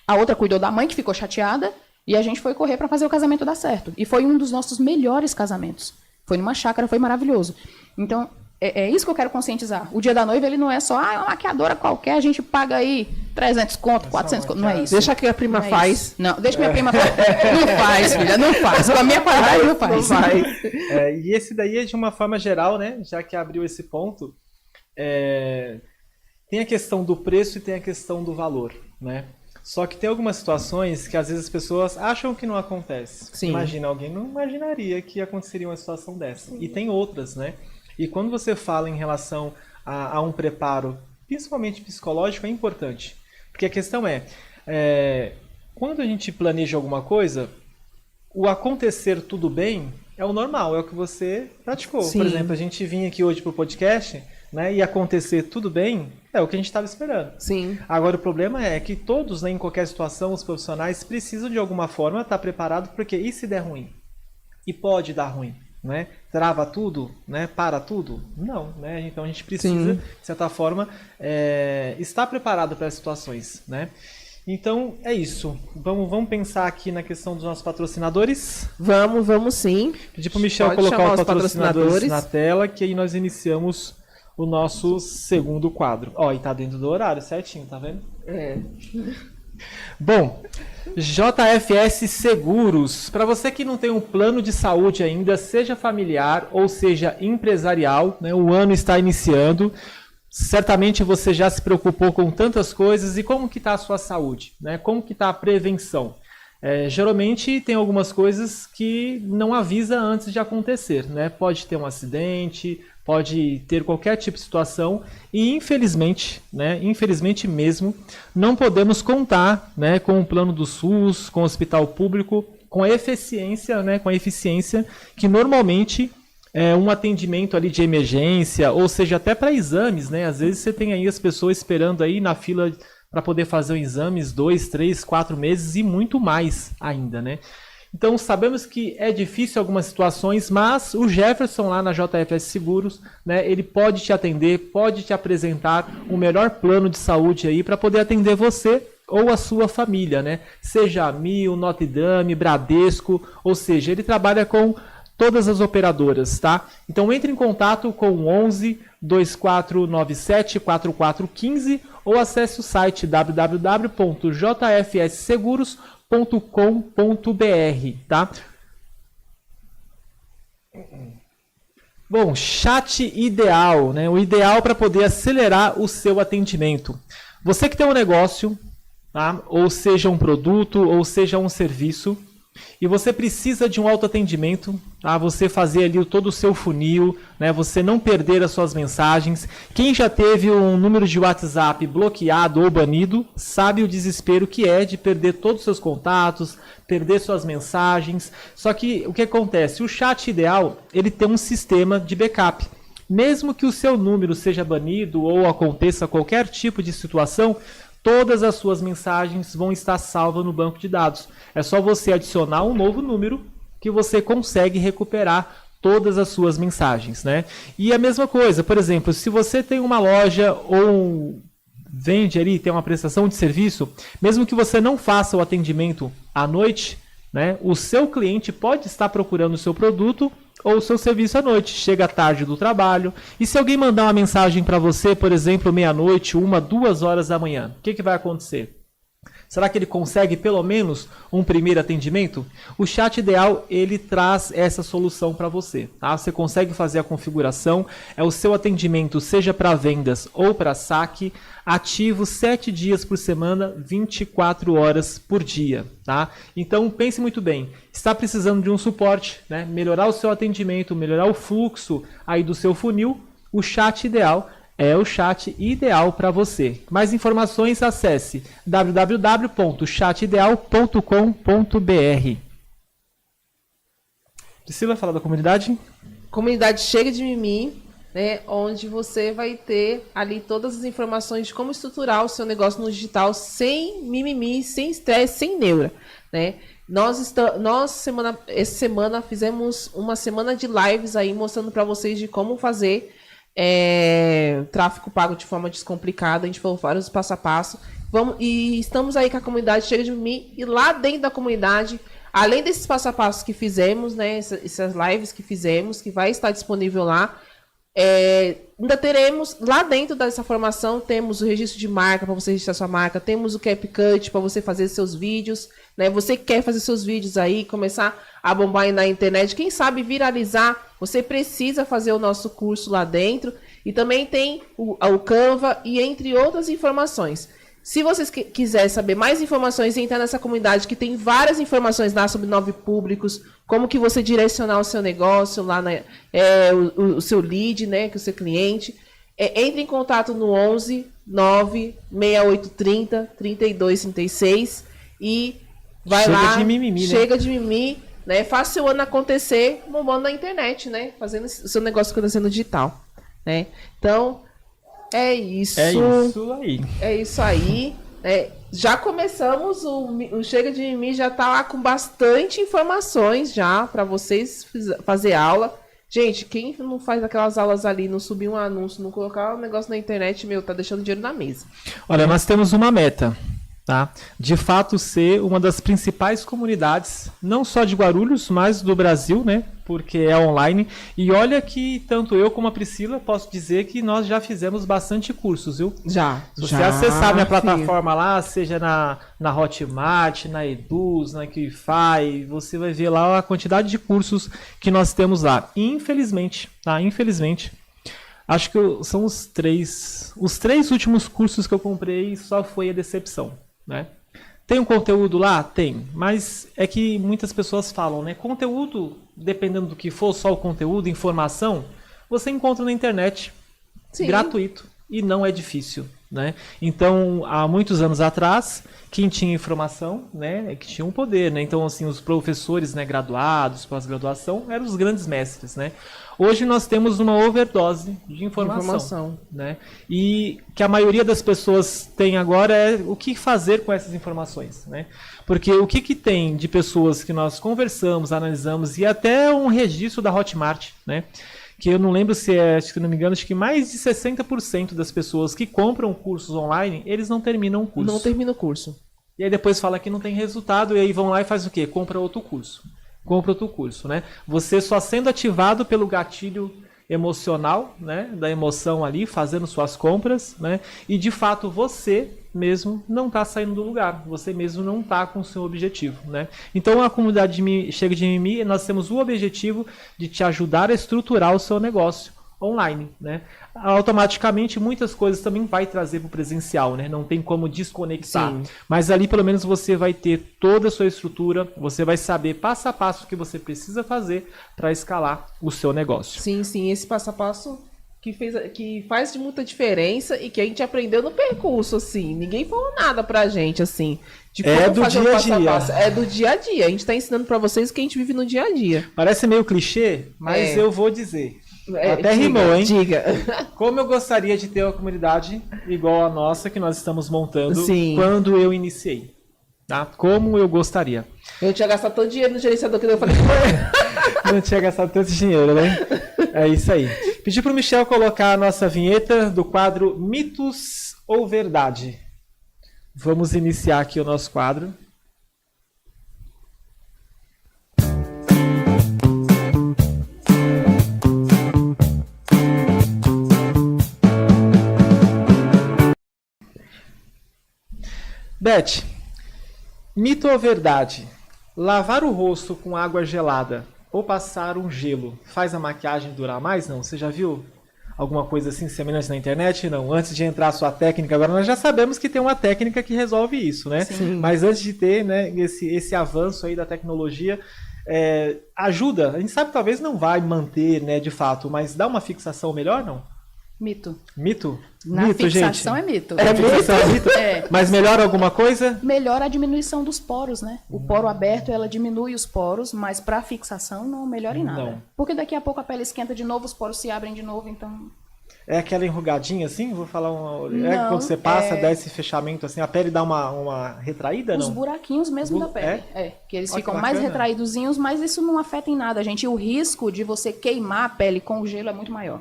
A outra cuidou da mãe, que ficou chateada, e a gente foi correr para fazer o casamento dar certo. E foi um dos nossos melhores casamentos. Foi numa chácara, foi maravilhoso. Então, é isso que eu quero conscientizar. O dia da noiva, ele não é só uma maquiadora qualquer, a gente paga aí 300 conto, 400 conto. Não é isso. Deixa que a prima faz. Não, deixa que minha prima faz. Não faz, filha, não faz. Com a minha qualidade, não faz. Não faz. E esse daí é de uma forma geral, né? Já que abriu esse ponto, tem a questão do preço e tem a questão do valor, né? Só que tem algumas situações que às vezes as pessoas acham que não acontece. Sim. Imagina, alguém não imaginaria que aconteceria uma situação dessa. Sim. E tem outras, né? E quando você fala em relação a um preparo, principalmente psicológico, é importante. Porque a questão quando a gente planeja alguma coisa, o acontecer tudo bem é o normal, é o que você praticou. Sim. Por exemplo, a gente vinha aqui hoje pro podcast, né, e acontecer tudo bem, é o que a gente estava esperando. Sim. Agora, o problema é que todos, né, em qualquer situação, os profissionais precisam de alguma forma estar preparados, porque e se der ruim? E pode dar ruim, né? Trava tudo, né? Para tudo? Não, né? Então a gente precisa, de certa forma, estar preparado para as situações, né? Então é isso. Vamos pensar aqui na questão dos nossos patrocinadores. Vamos sim. Pedir para o Michel Pode colocar chamar os os patrocinadores na tela, que aí nós iniciamos o nosso segundo quadro. Ó, e tá dentro do horário certinho, tá vendo? Bom, JFS Seguros. Para você que não tem um plano de saúde ainda, seja familiar ou seja empresarial, né, o ano está iniciando. Certamente você já se preocupou com tantas coisas. E como que está a sua saúde, né? Como que está a prevenção? Geralmente tem algumas coisas que não avisa antes de acontecer, né? Pode ter um acidente, pode ter qualquer tipo de situação e infelizmente, né, infelizmente mesmo, não podemos contar, né, com o plano do SUS, com o hospital público, com a eficiência, né, que normalmente um atendimento ali de emergência, ou seja, até para exames, né? Às vezes você tem aí as pessoas esperando aí na fila para poder fazer os exames 2, 3, 4 meses e muito mais ainda, né? Então sabemos que é difícil algumas situações, mas o Jefferson lá na JFS Seguros, né, ele pode te atender, pode te apresentar o melhor plano de saúde aí para poder atender você ou a sua família, né? Seja a Mil, Notre Dame, Bradesco, ou seja, ele trabalha com todas as operadoras, tá? Então entre em contato com o 11 2497 4415 ou acesse o site www.jfsseguros.com.br, tá? Bom, chat ideal, né? O ideal para poder acelerar o seu atendimento. Você que tem um negócio, tá? Ou seja um produto, ou seja um serviço, e você precisa de um autoatendimento, tá? Você fazer ali todo o seu funil, né? Você não perder as suas mensagens. Quem já teve um número de WhatsApp bloqueado ou banido, sabe o desespero que é de perder todos os seus contatos, perder suas mensagens. Só que o que acontece? O chat ideal, ele tem um sistema de backup. Mesmo que o seu número seja banido ou aconteça qualquer tipo de situação, todas as suas mensagens vão estar salvas no banco de dados. É só você adicionar um novo número que você consegue recuperar todas as suas mensagens, né? E a mesma coisa, por exemplo, se você tem uma loja ou vende ali, tem uma prestação de serviço, mesmo que você não faça o atendimento à noite, né, o seu cliente pode estar procurando o seu produto ou o seu serviço à noite, chega tarde do trabalho, e se alguém mandar uma mensagem para você, por exemplo, meia-noite, 1, 2 horas da manhã, o que vai acontecer? Será que ele consegue pelo menos um primeiro atendimento? O chat ideal, ele traz essa solução para você, tá? Você consegue fazer a configuração, é o seu atendimento, seja para vendas ou para saque, ativo 7 dias por semana, 24 horas por dia, tá? Então pense muito bem, está precisando de um suporte, né? Melhorar o seu atendimento, melhorar o fluxo aí do seu funil, o chat ideal é o chat ideal para você. Mais informações, acesse www.chatideal.com.br. Priscila, fala da comunidade? Comunidade Chega de Mimi, né, onde você vai ter ali todas as informações de como estruturar o seu negócio no digital sem mimimi, sem estresse, sem neura, né? Essa semana fizemos uma semana de lives aí mostrando para vocês de como fazer tráfego pago de forma descomplicada. A gente falou vários passo a passo. E estamos aí com a comunidade Chega de Mimi. E lá dentro da comunidade, além desses passo a passo que fizemos, né, essas lives que fizemos, que vai estar disponível lá, ainda teremos, lá dentro dessa formação, temos o registro de marca para você registrar sua marca, temos o CapCut para você fazer seus vídeos, né? Você quer fazer seus vídeos aí, começar a bombar aí na internet, quem sabe viralizar, você precisa fazer o nosso curso lá dentro. E também tem o Canva e entre outras informações. Se vocês quiserem saber mais informações, entrar nessa comunidade que tem várias informações lá sobre 9 públicos, como que você direcionar o seu negócio lá, o seu lead, né, que o seu cliente. Entre em contato no 11 9 6830 3236 e vai chega lá. De mimimi, chega né? de mimimi, né? Faça seu ano acontecer bombando na internet, né? Fazendo o seu negócio acontecer no digital, né? Então, é isso. É isso aí. É isso aí. Já começamos, o Chega de Mimi já tá lá com bastante informações já para vocês fazer aula. Gente, quem não faz aquelas aulas ali, não subir um anúncio, não colocar um negócio na internet, tá deixando dinheiro na mesa. Olha, nós temos uma meta, tá? De fato ser uma das principais comunidades, não só de Guarulhos, mas do Brasil, né? Porque é online. E olha que tanto eu como a Priscila posso dizer que nós já fizemos bastante cursos, viu? Já. Se você acessar minha plataforma lá, seja na Hotmart, na Eduz, na Qify, você vai ver lá a quantidade de cursos que nós temos lá. Infelizmente, tá? Infelizmente, acho que são os três últimos cursos que eu comprei só foi a decepção, né? Tem um conteúdo lá? Tem, mas é que muitas pessoas falam, né? Conteúdo, dependendo do que for, só o conteúdo, informação, você encontra na internet, Sim. gratuito, e não é difícil, né? Então, há muitos anos atrás, quem tinha informação, né, é que tinha um poder, né? Então, assim, os professores, né, graduados, pós-graduação, eram os grandes mestres, né? Hoje nós temos uma overdose de informação, né? E que a maioria das pessoas tem agora é o que fazer com essas informações, né? Porque o que tem de pessoas que nós conversamos, analisamos e até um registro da Hotmart, né? Que eu não lembro se é, se não me engano, acho que mais de 60% das pessoas que compram cursos online, eles não terminam o curso. Não termina o curso. E aí depois fala que não tem resultado e aí vão lá e faz o quê? Compra outro curso. Compra outro curso, né? Você só sendo ativado pelo gatilho emocional, né? Da emoção ali, fazendo suas compras, né? E de fato você mesmo não está saindo do lugar. Você mesmo não está com o seu objetivo, né? Então a comunidade Chega de Mimimi, nós temos o objetivo de te ajudar a estruturar o seu negócio online, né? Automaticamente muitas coisas também vai trazer para o presencial, né? Não tem como desconectar. Sim. Mas ali pelo menos você vai ter toda a sua estrutura, você vai saber passo a passo o que você precisa fazer para escalar o seu negócio. Sim, sim, esse passo a passo que faz de muita diferença e que a gente aprendeu no percurso, assim. Ninguém falou nada pra gente, assim, de como É do fazer dia o a passo a dia. passo. É do dia a dia. A gente tá ensinando pra vocês o que a gente vive no dia a dia. Parece meio clichê, mas É. eu vou dizer. Até diga, rimou, hein? Diga. Como eu gostaria de ter uma comunidade igual a nossa que nós estamos montando Sim. quando eu iniciei. Tá? Como eu gostaria. Eu tinha gastado todo o dinheiro no gerenciador que eu falei. Não tinha gastado tanto dinheiro, né? É isso aí. Pedi pro Michel colocar a nossa vinheta do quadro Mitos ou Verdade. Vamos iniciar aqui o nosso quadro. Beth, mito ou verdade? Lavar o rosto com água gelada ou passar um gelo faz a maquiagem durar mais? Não? Você já viu alguma coisa assim semelhante na internet? Não. Antes de entrar a sua técnica, agora nós já sabemos que tem uma técnica que resolve isso, né? Sim. Mas antes de ter, né, esse avanço aí da tecnologia, ajuda. A gente sabe que talvez não vai manter, né, de fato, mas dá uma fixação melhor, não? Mito. Mito? Na Mito, fixação gente. é mito. É fixação é mito? É. Mas melhora alguma coisa? Melhora a diminuição dos poros, né? O poro aberto, ela diminui os poros, mas para fixação não melhora em nada. Não. Porque daqui a pouco a pele esquenta de novo, os poros se abrem de novo, então... É aquela enrugadinha assim? Vou falar uma. Não, quando você passa, dá esse fechamento assim, a pele dá uma retraída, Os não? buraquinhos mesmo da pele. Que eles Olha que ficam mais bacana. retraídozinhos, mas isso não afeta em nada, gente. E o risco de você queimar a pele com o gelo é muito maior.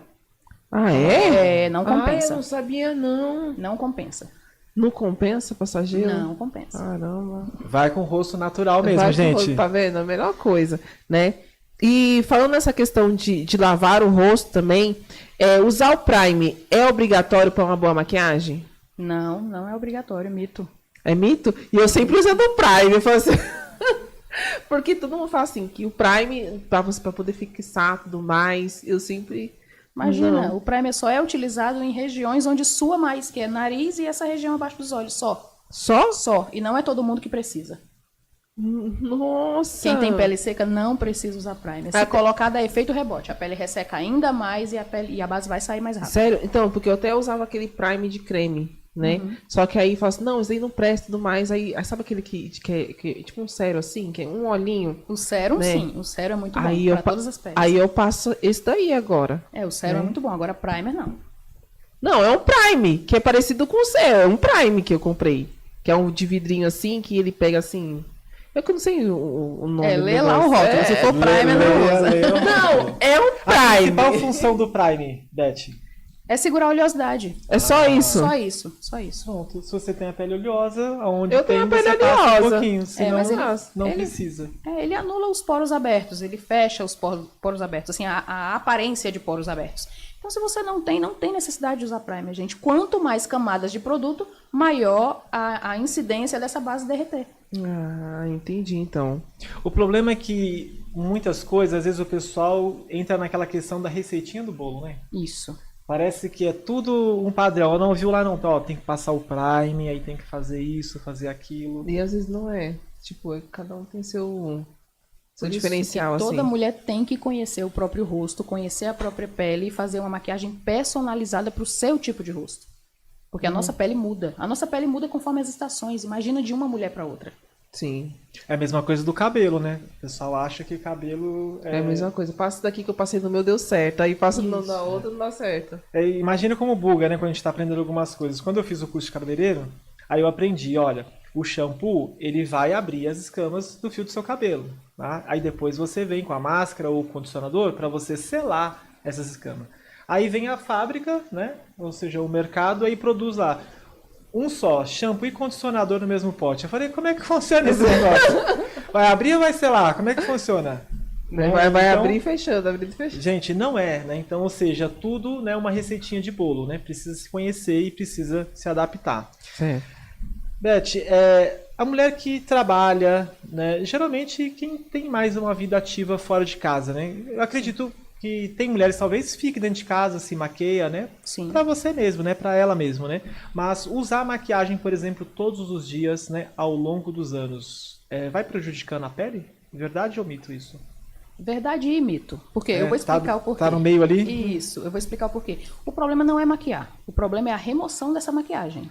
Ah, é? Não Ah, compensa. eu não sabia, não. Não compensa. Não compensa passar gelo? Não compensa. Caramba. Vai com o rosto natural mesmo, Vai com o gente. rosto, tá vendo? A melhor coisa, né? E falando nessa questão de lavar o rosto também, usar o Prime é obrigatório para uma boa maquiagem? Não, não é obrigatório, mito. É mito? E eu sempre usando o Prime. Eu falo assim... Porque todo mundo fala assim, que o Prime, para poder fixar tudo mais, eu sempre... Imagina, Não. o primer só é utilizado em regiões onde sua mais, que é nariz e essa região abaixo dos olhos, só. Só? Só. E não é todo mundo que precisa. Nossa! Quem tem pele seca não precisa usar primer. Se Até- colocar, dá efeito rebote. A pele resseca ainda mais e a base vai sair mais rápido. Sério? Então, porque eu até usava aquele Prime de creme, né? Só que aí fala assim, não, isso aí não presta e tudo mais. Aí sabe aquele que é tipo um sérum assim, que é um olhinho? O sérum, Né? sim. O sérum é muito bom Aí eu, para todas as peles. aí eu passo esse daí agora. O sérum é muito bom. Agora, primer, não. Não, é um Prime, que é parecido com o seu. É um Prime que eu comprei. Que é um de vidrinho assim, que ele pega assim... Eu que não sei o nome do Lê lá o negócio. rótulo. Se for primer, não usa. Não, é um A principal Prime. função do Prime, Beth? É segurar a oleosidade. É só isso. Só isso. Só isso. Pronto, se você tem a pele oleosa, aonde Eu tem, tenho a pele você passa um oleosa. pouquinho, senão mas não ele- precisa. Ele anula os poros abertos, ele fecha os poros abertos, assim, a aparência de poros abertos. Então, se você não tem necessidade de usar primer, gente. Quanto mais camadas de produto, maior a incidência dessa base derreter. Ah, entendi, então. O problema é que muitas coisas, às vezes o pessoal entra naquela questão da receitinha do bolo, né? Isso. Parece que é tudo um padrão. Não viu lá não, tá, ó, tem que passar o Prime, aí tem que fazer isso, fazer aquilo. E às vezes não é. Tipo, cada um tem seu... Seu Por isso diferencial, que toda assim. mulher tem que conhecer o próprio rosto, conhecer a própria pele e fazer uma maquiagem personalizada para o seu tipo de rosto. Porque a nossa pele muda. A nossa pele muda conforme as estações. Imagina de uma mulher para outra. Sim, É a mesma coisa do cabelo, né? O pessoal acha que cabelo é a mesma coisa. Passa daqui que eu passei no meu, deu certo. Aí passa no Isso. da outra, não dá certo. Imagina como buga, né? Quando a gente tá aprendendo algumas coisas. Quando eu fiz o curso de cabeleireiro, aí eu aprendi, olha, o shampoo, ele vai abrir as escamas do fio do seu cabelo, tá? Aí depois você vem com a máscara ou o condicionador para você selar essas escamas. Aí vem a fábrica, né? Ou seja, o mercado, aí produz lá um só, shampoo e condicionador no mesmo pote. Eu falei, como é que funciona esse negócio? Vai abrir ou vai selar? Como é que funciona? Né? Vai Então, abrir e fechando, abrir e fechando. gente, não é, né? Então, ou seja, tudo, né, uma receitinha de bolo, né? Precisa se conhecer e precisa se adaptar. Certo. Beth, a mulher que trabalha, né? Geralmente quem tem mais uma vida ativa fora de casa, né? Eu acredito que tem mulheres talvez fique dentro de casa, se maqueia, né? Sim. Pra você mesmo, né? Pra ela mesmo, né? Mas usar maquiagem, por exemplo, todos os dias, né? Ao longo dos anos, vai prejudicando a pele? Verdade ou mito isso? Verdade e mito. Porque eu vou explicar o porquê. Tá no meio ali? Isso, eu vou explicar o porquê. O problema não é maquiar. O problema é a remoção dessa maquiagem.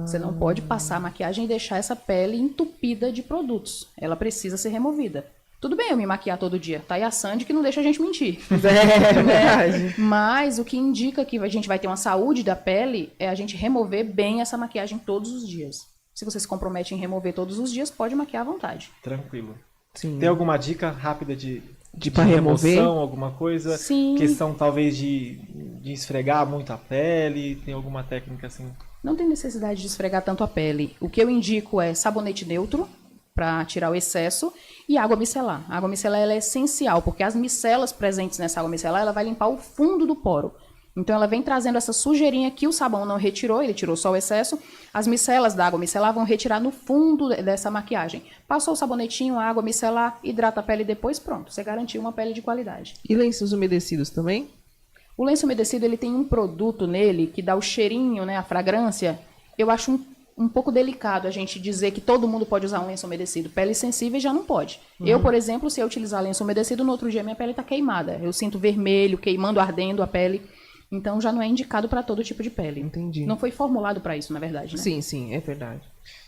Você não pode passar a maquiagem e deixar essa pele entupida de produtos. Ela precisa ser removida. Tudo bem eu me maquiar todo dia. Tá aí a Sandy que não deixa a gente mentir. É verdade. Mas o que indica que a gente vai ter uma saúde da pele é a gente remover bem essa maquiagem todos os dias. Se você se compromete em remover todos os dias, pode maquiar à vontade. Tranquilo. Sim. Tem alguma dica rápida de pra remover? remoção, alguma coisa? Sim. Questão talvez de esfregar muito a pele? Tem alguma técnica assim? Não tem necessidade de esfregar tanto a pele. O que eu indico é sabonete neutro, para tirar o excesso, e água micelar. A água micelar ela é essencial, porque as micelas presentes nessa água micelar ela vai limpar o fundo do poro. Então ela vem trazendo essa sujeirinha que o sabão não retirou, ele tirou só o excesso. As micelas da água micelar vão retirar no fundo dessa maquiagem. Passou o sabonetinho, a água micelar, hidrata a pele depois, pronto. Você garantiu uma pele de qualidade. E lenços umedecidos também? O lenço umedecido ele tem um produto nele que dá o cheirinho, né, a fragrância. Eu acho um pouco delicado a gente dizer que todo mundo pode usar um lenço umedecido. Pele sensível já não pode. Eu, por exemplo, se eu utilizar lenço umedecido, no outro dia minha pele está queimada. Eu sinto vermelho, queimando, ardendo a pele. Então já não é indicado para todo tipo de pele. Entendi. Não foi formulado para isso, na verdade, né? Sim, sim, é verdade.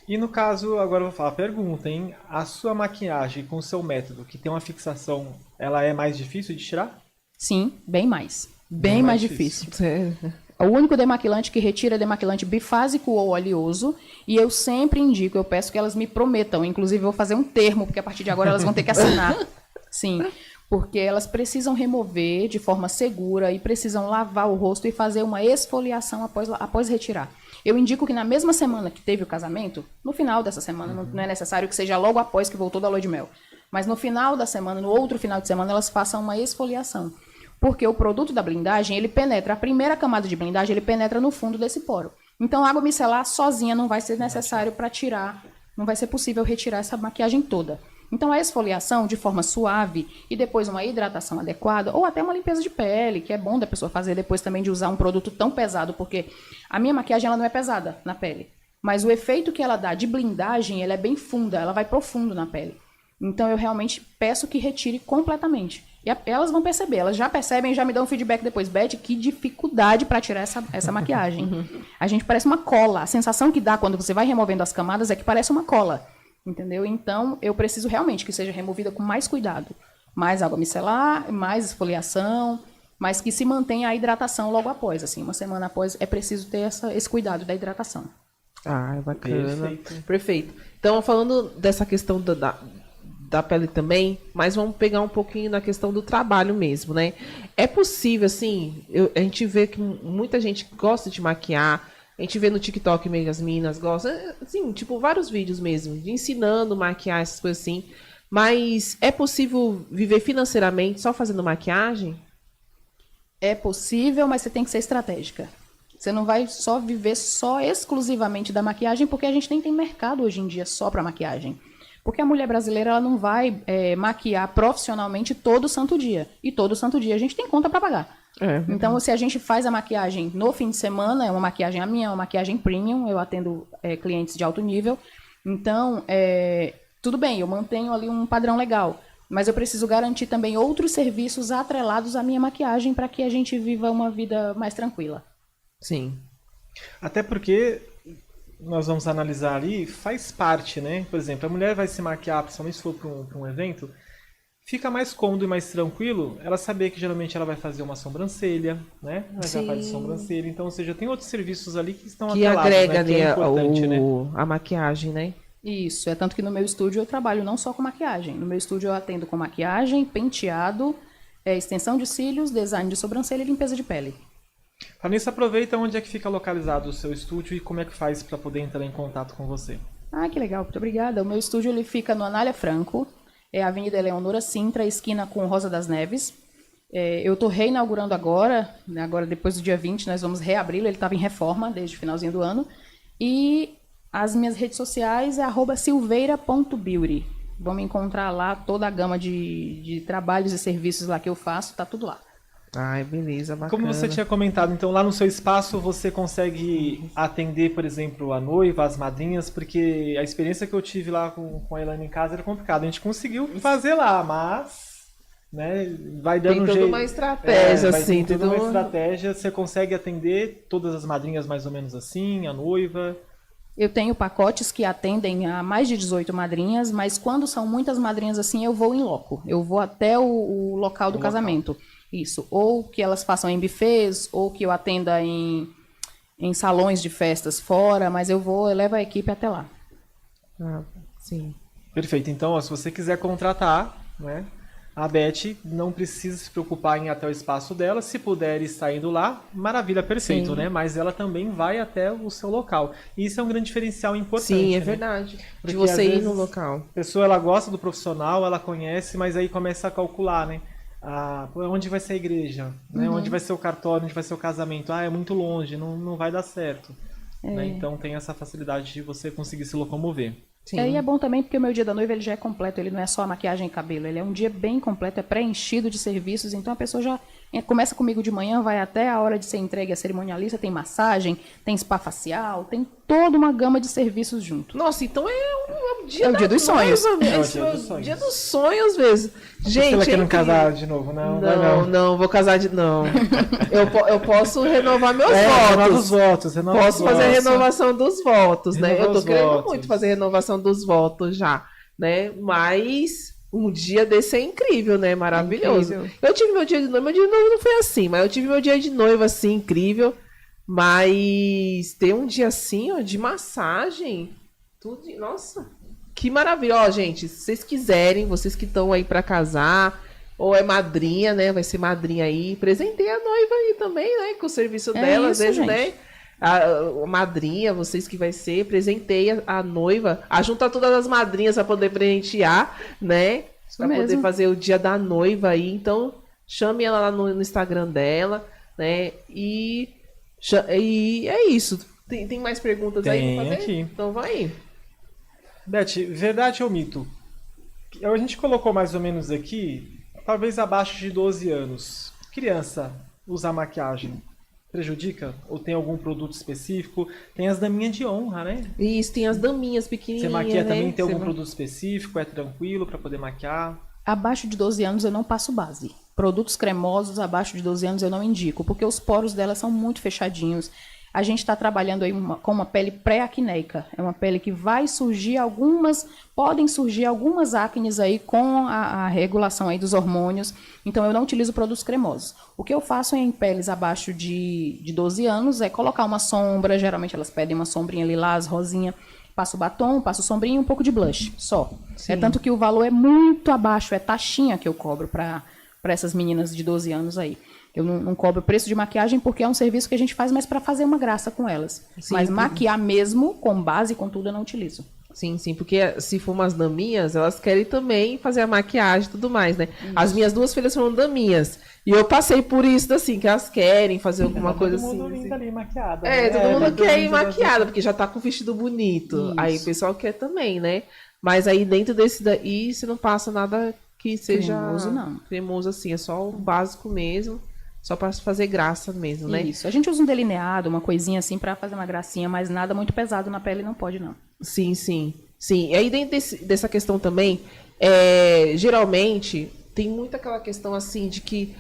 E no caso, agora eu vou falar a pergunta, hein? A sua maquiagem com o seu método, que tem uma fixação, ela é mais difícil de tirar? Sim, bem mais. Bem mais difícil. Sério. O único demaquilante que retira é demaquilante bifásico ou oleoso. E eu sempre indico, eu peço que elas me prometam. Inclusive, eu vou fazer um termo, porque a partir de agora elas vão ter que assinar. Sim, porque elas precisam remover de forma segura e precisam lavar o rosto e fazer uma esfoliação após retirar. Eu indico que na mesma semana que teve o casamento, no final dessa semana, não é necessário que seja logo após que voltou da lua de mel, mas no final da semana, no outro final de semana, elas façam uma esfoliação. Porque o produto da blindagem, ele penetra, a primeira camada de blindagem, ele penetra no fundo desse poro. Então, a água micelar sozinha não vai ser necessário para tirar, não vai ser possível retirar essa maquiagem toda. Então, a esfoliação de forma suave e depois uma hidratação adequada, ou até uma limpeza de pele, que é bom da pessoa fazer depois também de usar um produto tão pesado, porque a minha maquiagem ela não é pesada na pele. Mas o efeito que ela dá de blindagem, ela é bem funda, ela vai profundo na pele. Então, eu realmente peço que retire completamente. E elas vão perceber, elas já percebem, já me dão feedback depois. Beth, que dificuldade para tirar essa maquiagem. A gente parece uma cola. A sensação que dá quando você vai removendo as camadas é que parece uma cola. Entendeu? Então, eu preciso realmente que seja removida com mais cuidado. Mais água micelar, mais esfoliação, mas que se mantenha a hidratação logo após. Assim, uma semana após, é preciso ter esse cuidado da hidratação. Ah, é bacana. Perfeito. Perfeito. Então, falando dessa questão da pele também, mas vamos pegar um pouquinho na questão do trabalho mesmo, né? É possível, assim, a gente vê que muita gente gosta de maquiar, a gente vê no TikTok meio as meninas gostam, assim, tipo, vários vídeos mesmo, de ensinando maquiar, essas coisas assim, mas é possível viver financeiramente só fazendo maquiagem? É possível, mas você tem que ser estratégica. Você não vai só viver só exclusivamente da maquiagem, porque a gente nem tem mercado hoje em dia só para maquiagem. Porque a mulher brasileira ela não vai maquiar profissionalmente todo santo dia. E todo santo dia a gente tem conta para pagar. Então, se a gente faz a maquiagem no fim de semana, é uma maquiagem a minha, é uma maquiagem premium, eu atendo clientes de alto nível. Então, tudo bem, eu mantenho ali um padrão legal, mas eu preciso garantir também outros serviços atrelados à minha maquiagem para que a gente viva uma vida mais tranquila. Sim. Até porque nós vamos analisar ali, faz parte, né? Por exemplo, a mulher vai se maquiar, principalmente se for para um evento, fica mais cômodo e mais tranquilo ela saber que geralmente ela vai fazer uma sobrancelha, né? Ela já faz sobrancelha, então, ou seja, tem outros serviços ali que estão Que atrelados, agrega, né? Que é importante, né? a maquiagem, né? Isso, é tanto que no meu estúdio eu trabalho não só com maquiagem. No meu estúdio eu atendo com maquiagem, penteado, extensão de cílios, design de sobrancelha e limpeza de pele. Para nisso, aproveita onde é que fica localizado o seu estúdio e como é que faz para poder entrar em contato com você. Ah, que legal, muito obrigada. O meu estúdio ele fica no Anália Franco, é a Avenida Eleonora Sintra, esquina com Rosa das Neves. Eu estou reinaugurando agora, né, agora depois do dia 20, nós vamos reabri-lo, ele estava em reforma desde o finalzinho do ano. E as minhas redes sociais é @silveira.beauty. Vão me encontrar lá, toda a gama de trabalhos e serviços lá que eu faço, tá tudo lá. Ai, beleza, bacana. Como você tinha comentado, então lá no seu espaço você consegue atender, por exemplo, a noiva, as madrinhas, porque a experiência que eu tive lá com a Elaine em casa era complicada. A gente conseguiu fazer lá, mas né, vai dando tem um toda jeito. uma estratégia, assim. Tem toda uma estratégia. Você consegue atender todas as madrinhas mais ou menos assim, a noiva? Eu tenho pacotes que atendem a mais de 18 madrinhas, mas quando são muitas madrinhas assim, eu vou em loco. Eu vou até o local do casamento. Isso. Ou que elas façam em buffets, ou que eu atenda em salões de festas fora, mas eu levo a equipe até lá. Ah, sim. Perfeito. Então, ó, se você quiser contratar, né, a Beth não precisa se preocupar em ir até o espaço dela. Se puder estar indo lá, maravilha, perfeito, Sim. né? Mas ela também vai até o seu local. E isso é um grande diferencial importante. Sim, é né? verdade. Porque, de você às ir vezes, no local. A pessoa ela gosta do profissional, ela conhece, mas aí começa a calcular, né? Onde vai ser a igreja? Né? Onde vai ser o cartório? Onde vai ser o casamento? É muito longe, não vai dar certo. Né? Então tem essa facilidade de você conseguir se locomover. Sim. E é bom também porque o meu dia da noiva ele já é completo, ele não é só maquiagem e cabelo, ele é um dia bem completo, é preenchido de serviços, então a pessoa já começa comigo de manhã, vai até a hora de ser entregue a cerimonialista, tem massagem, tem spa facial, tem toda uma gama de serviços junto. Nossa, então é o dia, o dia dos sonhos. É o dia dos sonhos. Dia dos sonhos mesmo. Gente, você querendo é casar de novo? Não, não, vou casar de não. Eu posso renovar meus renova votos. os votos. Posso fazer a renovação dos votos, né? Renova Eu tô os querendo votos. muito fazer a renovação dos votos já, né? Mas um dia desse é incrível, né? Maravilhoso. incrível. Eu tive meu dia de noiva, meu dia de noiva não foi assim, mas eu tive meu dia de noiva assim, incrível. Mas ter um dia assim, ó, de massagem, tudo, nossa, que maravilha. Ó, gente, se vocês quiserem, vocês que estão aí pra casar, ou é madrinha, né? Vai ser madrinha aí, presenteie a noiva aí também, né? Com o serviço dela, às isso, vezes, gente. né? A madrinha, vocês que vai ser, presenteia a noiva, ajunta todas as madrinhas para poder presentear, né? Para poder mesmo. fazer o dia da noiva aí. Então, chame ela lá no Instagram dela, né? E é isso. Tem mais perguntas aí Tem pra fazer? aqui. Então vai aí. Beth, verdade ou mito? A gente colocou mais ou menos aqui, talvez abaixo de 12 anos. Criança usar maquiagem prejudica? Ou tem algum produto específico? Tem as daminhas de honra, né? Isso, tem as daminhas Você pequenininhas, maquia né? também, tem algum Você produto específico? É tranquilo para poder maquiar? Abaixo de 12 anos eu não passo base. Produtos cremosos abaixo de 12 anos eu não indico, porque os poros dela são muito fechadinhos. A gente está trabalhando aí com uma pele pré-acneica. É uma pele que vai surgir podem surgir algumas acnes aí com a regulação aí dos hormônios. Então eu não utilizo produtos cremosos. O que eu faço em peles abaixo de 12 anos é colocar uma sombra, geralmente elas pedem uma sombrinha lilás, rosinha. Passo batom, passo sombrinha e um pouco de blush, só. Sim. É tanto que o valor é muito abaixo, é taxinha que eu cobro para essas meninas de 12 anos aí. Eu não cobro preço de maquiagem porque é um serviço que a gente faz mais para fazer uma graça com elas. Sim, Mas sim. maquiar mesmo, com base, com tudo, eu não utilizo. Sim, sim, porque se for umas daminhas, elas querem também fazer a maquiagem e tudo mais, né? As minhas duas filhas foram daminhas. E eu passei por isso, assim, que elas querem fazer alguma coisa assim. Todo mundo lindo ali, maquiada. É, todo mundo todo quer ir mundo maquiada, porque já tá com o vestido bonito. Isso. Aí o pessoal quer também, né? Mas aí dentro desse daí, você não passa nada que seja Cremoso, não. cremoso assim, é só o básico mesmo, só para fazer graça mesmo, né? Isso. A gente usa um delineado, uma coisinha assim para fazer uma gracinha, mas nada muito pesado na pele não pode, não. Sim, sim. Sim, e aí dentro dessa questão também, geralmente tem muito aquela questão assim de que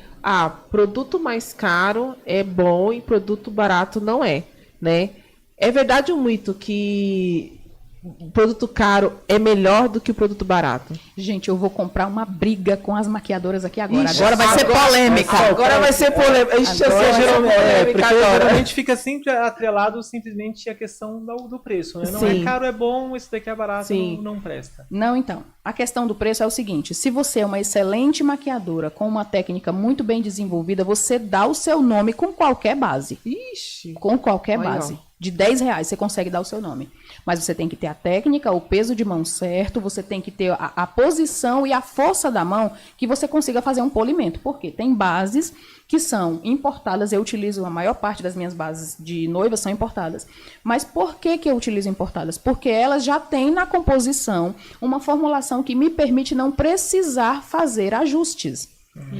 produto mais caro é bom e produto barato não é, né? É verdade um mito que o produto caro é melhor do que o produto barato? Gente, eu vou comprar uma briga com as maquiadoras aqui agora. Ixi, agora vai ser polêmica. Agora vai ser polêmica. Ixi, Agora você gerou polêmica porque agora. geralmente fica sempre atrelado simplesmente a questão do preço, né? Não Sim. é caro, é bom, esse daqui é barato, Sim. não presta. Não, então. A questão do preço é o seguinte: se você é uma excelente maquiadora com uma técnica muito bem desenvolvida, você dá o seu nome com qualquer base. Ixi. Com qualquer Olha, base. ó. De R$10 você consegue dar o seu nome. Mas você tem que ter a técnica, o peso de mão certo, você tem que ter a posição e a força da mão que você consiga fazer um polimento. Por quê? Tem bases que são importadas, eu utilizo a maior parte das minhas bases de noiva são importadas. Mas por que eu utilizo importadas? Porque elas já têm na composição uma formulação que me permite não precisar fazer ajustes.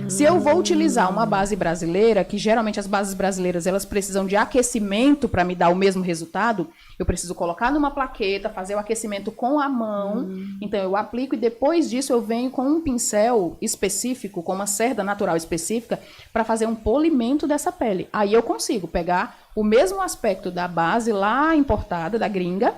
Se eu vou utilizar uma base brasileira, que geralmente as bases brasileiras elas precisam de aquecimento para me dar o mesmo resultado, eu preciso colocar numa plaqueta, fazer o aquecimento com a mão, então eu aplico e depois disso eu venho com um pincel específico, com uma cerda natural específica, para fazer um polimento dessa pele. Aí eu consigo pegar o mesmo aspecto da base lá importada, da gringa,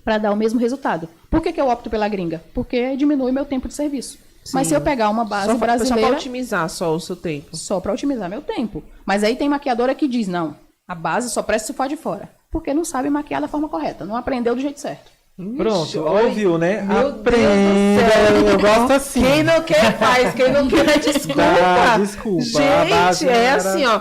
para dar o mesmo resultado. Por que eu opto pela gringa? Porque diminui meu tempo de serviço. Mas Sim. se eu pegar uma base Só para brasileira... otimizar só o seu tempo. Só para otimizar meu tempo. Mas aí tem maquiadora que diz, não, a base só presta se for de fora. Porque não sabe maquiar da forma correta, não aprendeu do jeito certo. Pronto, olha, ouviu, né? Meu Deus do Aprenda, céu. eu gosto assim. Quem não quer faz, quem não quer desculpa. Desculpa. A base Gente, era- assim, ó.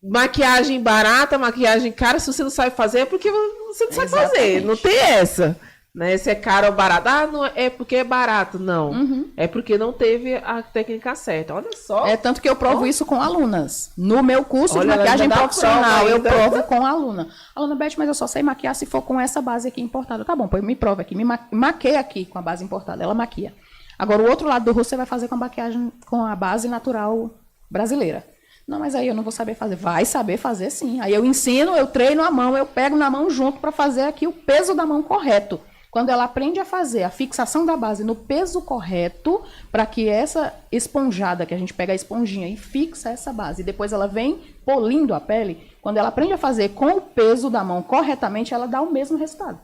Maquiagem barata, maquiagem cara, se você não sabe fazer, é porque você não sabe fazer. Não tem essa. Né? Se é caro ou barato. Não é porque é barato. Não. É porque não teve a técnica certa. Olha só. É tanto que eu provo isso com alunas. No meu curso Olha, de maquiagem ainda dá profissional, prova eu ainda. provo com a aluna. Aluna, Beth, mas eu só sei maquiar se for com essa base aqui importada. Tá bom, pois me prova aqui. Maqueia aqui com a base importada. Ela maquia. Agora, o outro lado do rosto você vai fazer com a maquiagem com a base natural brasileira. Não, mas aí eu não vou saber fazer. Vai saber fazer sim. Aí eu ensino, eu treino a mão, eu pego na mão junto para fazer aqui o peso da mão correto. Quando ela aprende a fazer a fixação da base no peso correto, para que essa esponjada, que a gente pega a esponjinha e fixa essa base, e depois ela vem polindo a pele, quando ela aprende a fazer com o peso da mão corretamente, ela dá o mesmo resultado.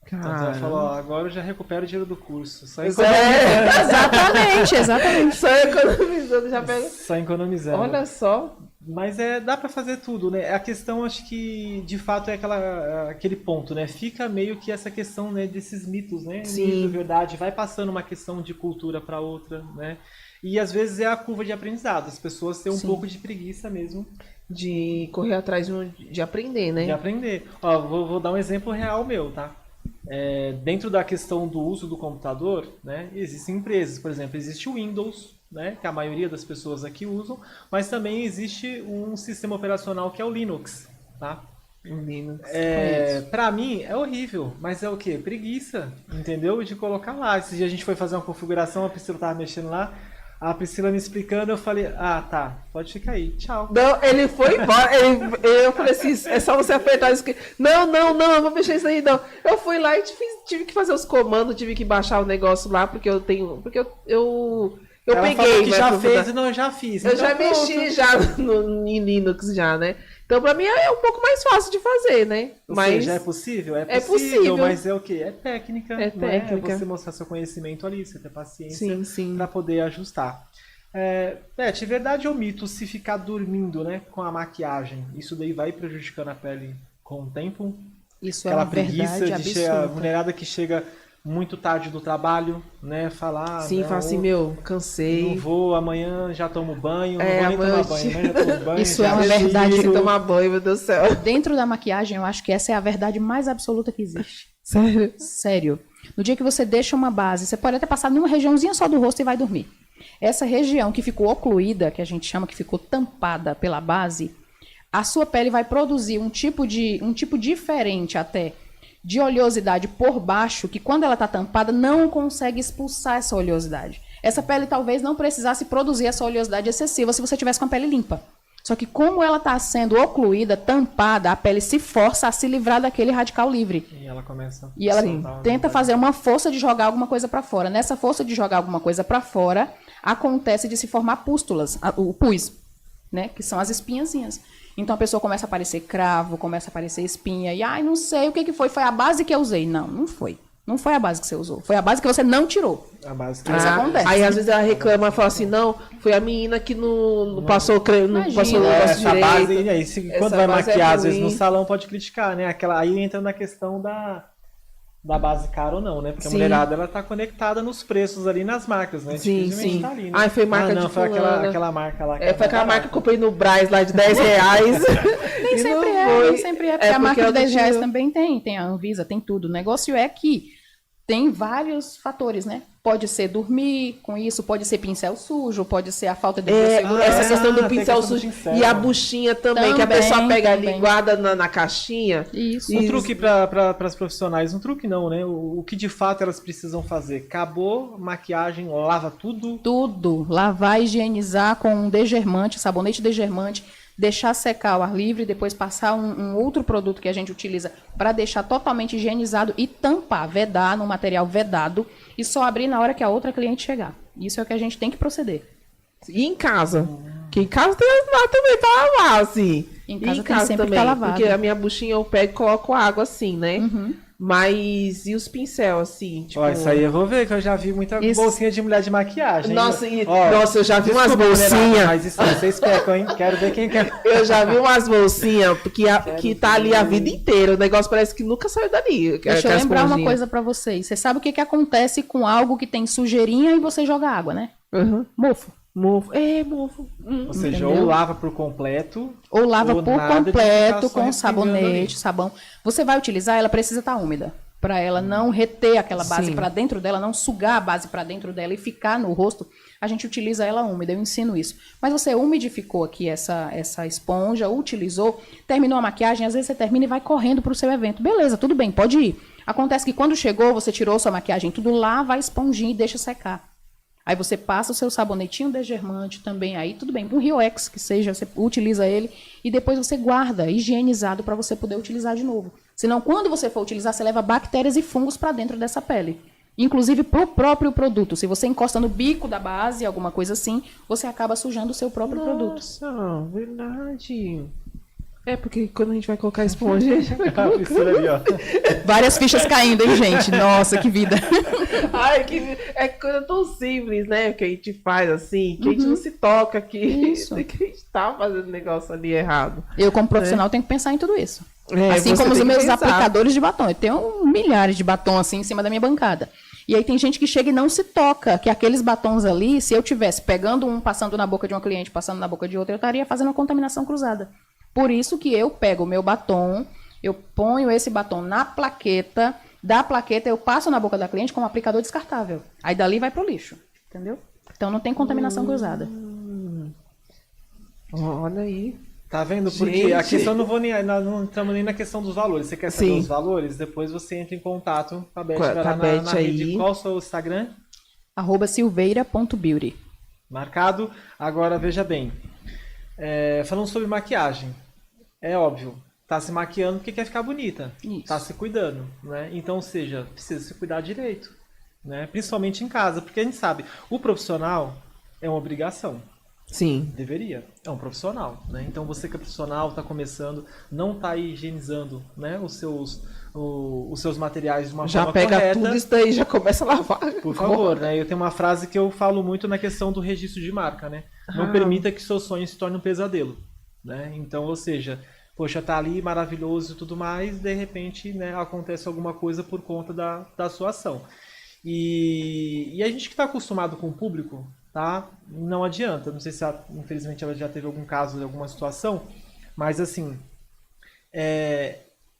Então, ela falou, ó, agora eu já recupero o dinheiro do curso. Só Exatamente. Só economizando, já pega. Só economizando. Olha só. Mas dá pra fazer tudo, né? A questão, acho que, de fato, é aquele ponto, né? Fica meio que essa questão, né, desses mitos, né? Sim. Mito, verdade, vai passando uma questão de cultura pra outra, né? E às vezes é a curva de aprendizado. As pessoas têm um pouco de preguiça mesmo De correr atrás de aprender, né? de aprender. Ó, vou dar um exemplo real meu, tá? Dentro da questão do uso do computador, né, existem empresas, por exemplo, existe o Windows, né, que a maioria das pessoas aqui usam, mas também existe um sistema operacional que é o Linux, tá? Linux. Pra mim é horrível, mas é o quê? Preguiça, entendeu? De colocar lá. Esse dia a gente foi fazer uma configuração, a Priscila tava mexendo lá, a Priscila me explicando, eu falei, tá, pode ficar aí, tchau. Não, ele foi embora. Eu falei assim, é só você apertar isso aqui. Não, eu vou mexer isso aí, não. Eu fui lá e tive que fazer os comandos, tive que baixar o negócio lá, porque eu tenho. Porque eu Ela peguei. falou que né, já pra- fez e não, eu já fiz. Eu Então, já pronto. mexi já em Linux já, né? Então, pra mim é um pouco mais fácil de fazer, né? Ou Mas seja, é possível? É é possível, possível. mas é o quê? É técnica. É não é? técnica. Você mostrar seu conhecimento ali, você ter paciência sim. para poder ajustar. Beth, verdade ou mito se ficar dormindo, né, com a maquiagem? Isso daí vai prejudicando a pele com o tempo? Isso é Aquela uma preguiça verdade de chegar, absoluta. mulherada que chega muito tarde do trabalho, né, falar... sim, não, fala assim, meu, cansei. não vou, amanhã já tomo banho, não É, vou nem amanhã tomar eu banho, te- amanhã já tomo banho. Isso já é uma desligo. verdade. Tem que tomar banho, meu Deus do céu. Dentro da maquiagem, eu acho que essa é a verdade mais absoluta que existe. Sério? Sério. No dia que você deixa uma base, você pode até passar numa regiãozinha só do rosto e vai dormir. Essa região que ficou ocluída, que a gente chama que ficou tampada pela base, a sua pele vai produzir um tipo diferente até de oleosidade por baixo, que quando ela está tampada não consegue expulsar essa oleosidade. Essa pele talvez não precisasse produzir essa oleosidade excessiva se você tivesse com a pele limpa. Só que como ela está sendo ocluída, tampada, a pele se força a se livrar daquele radical livre. E ela começa. E ela Sim. tenta fazer uma força de jogar alguma coisa para fora. Nessa força de jogar alguma coisa para fora, acontece de se formar pústulas, o pus, né? Que são as espinhazinhas. Então a pessoa começa a aparecer cravo, começa a aparecer espinha. E, ai, não sei o que foi. Foi a base que eu usei. Não, não foi. Não foi a base que você usou. Foi a base que você não tirou. A base que Isso acontece. Aí às vezes ela reclama, fala assim, não, foi a menina que não passou creme, não Imagina. passou o negócio essa base, direito. e aí, quando Essa vai base é maquiar, às vezes ruim. no salão pode criticar, né? Aí entra na questão da base cara ou não, né? Porque a Sim. mulherada, ela tá conectada nos preços ali, nas marcas, né? Sim, Dificilmente sim. tá ali, né? Ai, foi marca não, de foi fulana. aquela marca lá. Foi aquela marca que eu comprei no Brás lá de R$10. Nem sempre é, nem sempre é. Porque a marca de ela R$10 tirou. também tem a Anvisa, tem tudo. O negócio é que tem vários fatores, né? Pode ser dormir com isso, pode ser pincel sujo, pode ser a falta de biossegurança. Essa questão do tem pincel questão do sujo pincel. e a buchinha também, que a Também, pessoa pega ali também. e guarda na caixinha. Isso. Um truque para as profissionais, um truque não, né? O que de fato elas precisam fazer? Acabou, maquiagem, lava tudo. Tudo. Lavar, higienizar com um degermante, sabonete degermante, deixar secar ao ar livre, depois passar um outro produto que a gente utiliza para deixar totalmente higienizado e tampar, vedar no material vedado e só abrir na hora que a outra cliente chegar. Isso é o que a gente tem que proceder. E em casa? Que em casa tem lá também tá lavar, assim. Em E casa tem sempre que tá lavado. Porque a minha buchinha eu pego e coloco água assim, né? Uhum. Mas e os pincel, assim? Tipo... Ó, isso aí eu vou ver, que eu já vi muita Isso. bolsinha de mulher de maquiagem. Nossa, Ó, nossa, eu já vi umas desculpa, mulherada, bolsinhas. Mas isso aí vocês pecam, hein? Quero ver quem quer. Eu já vi umas bolsinhas que tá ali a vida inteira. O negócio parece que nunca saiu dali. Deixa eu aquelas lembrar uma esponjinhas. coisa para vocês. Você sabe o que acontece com algo que tem sujeirinha e você joga água, né? Uhum. Mofo. Mofo. É, mofo. Ou seja, Entendeu? ou lava por completo. Ou lava Ou por nada de completo ficar só com respingando sabonete, ali. sabão. Você vai utilizar, ela precisa estar úmida. Para ela não reter aquela base Sim. para dentro dela, não sugar a base para dentro dela e ficar no rosto, a gente utiliza ela úmida, eu ensino isso. Mas você umidificou aqui essa esponja, utilizou, terminou a maquiagem, às vezes você termina e vai correndo para o seu evento. Beleza, tudo bem, pode ir. Acontece que quando chegou, você tirou sua maquiagem, tudo lava a esponjinha e deixa secar. Aí você passa o seu sabonetinho degermante também, aí tudo bem, um Rioex que seja, você utiliza ele e depois você guarda higienizado para você poder utilizar de novo. Senão, quando você for utilizar, você leva bactérias e fungos para dentro dessa pele. Inclusive para o próprio produto. Se você encosta no bico da base, alguma coisa assim, você acaba sujando o seu próprio produto. Nossa, verdade. É, porque quando a gente vai colocar a esponja, a gente vai A Priscila ali, ó. Várias fichas caindo, hein, gente? Nossa, que vida. Ai, que é coisa tão simples, né? Que a gente faz assim, que a gente não se toca que, Isso. que a gente tá fazendo negócio ali errado. Eu, como profissional, tenho que pensar em tudo isso. É, Assim você como os tem que meus pensar. aplicadores de batom. Eu tenho milhares de batom assim em cima da minha bancada. E aí tem gente que chega e não se toca, que aqueles batons ali, se eu tivesse pegando um, passando na boca de uma cliente, passando na boca de outra, eu estaria fazendo uma contaminação cruzada. Por isso que eu pego o meu batom, eu ponho esse batom na plaqueta, da plaqueta eu passo na boca da cliente com um aplicador descartável. Aí dali vai pro lixo, entendeu? Então não tem contaminação cruzada. Olha aí. Tá vendo? Porque Gente. a questão nós não estamos nem na questão dos valores. Você quer saber Sim. os valores? Depois você entra em contato com a Beth, Com a vai lá Beth na rede. aí. Qual é o seu Instagram? @silveira.beauty. Marcado. Agora veja bem. Falando sobre maquiagem, é óbvio, tá se maquiando porque quer ficar bonita, Isso. tá se cuidando, né? Então, ou seja, precisa se cuidar direito, né? Principalmente em casa, porque a gente sabe, o profissional é uma obrigação. Sim. Deveria. É um profissional, né? Então você que é profissional, está começando, não está higienizando, né, os seus materiais de uma Já forma pega correta. tudo isso daí, já começa a lavar. Por favor, né? Eu tenho uma frase que eu falo muito na questão do registro de marca, né? Não Ah. permita que seu sonho se torne um pesadelo, né? Então, ou seja, poxa, tá ali maravilhoso e tudo mais, de repente, né, acontece alguma coisa por conta da sua ação. E a gente que está acostumado com o público, tá? Não adianta. Não sei se infelizmente ela já teve algum caso de alguma situação, mas assim,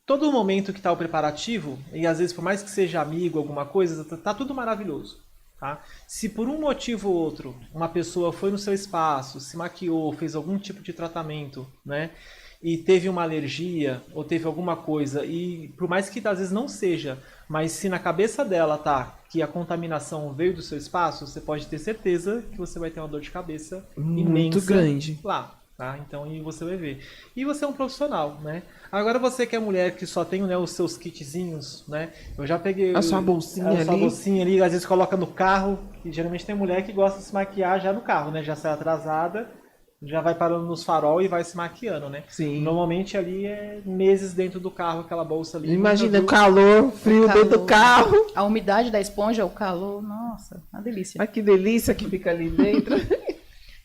todo momento que está o preparativo, e às vezes por mais que seja amigo, alguma coisa, tá tudo maravilhoso. Tá? Se por um motivo ou outro uma pessoa foi no seu espaço, se maquiou, fez algum tipo de tratamento, né, e teve uma alergia ou teve alguma coisa, e por mais que às vezes não seja, mas se na cabeça dela tá que a contaminação veio do seu espaço, você pode ter certeza que você vai ter uma dor de cabeça Muito imensa grande. lá. tá? Então, e você vai ver. E você é um profissional, né? Agora você que é mulher que só tem, né, os seus kitzinhos, né? Eu já peguei A sua bolsinha a sua ali. bolsinha ali, às vezes coloca no carro, e geralmente tem mulher que gosta de se maquiar já no carro, né? Já sai atrasada, já vai parando nos farol e vai se maquiando, né? Sim. Normalmente ali é meses dentro do carro, aquela bolsa ali. Imagina o Nunca calor, frio calor. dentro do carro. A umidade da esponja, o calor, nossa, uma delícia. Olha que delícia que fica ali dentro. viu?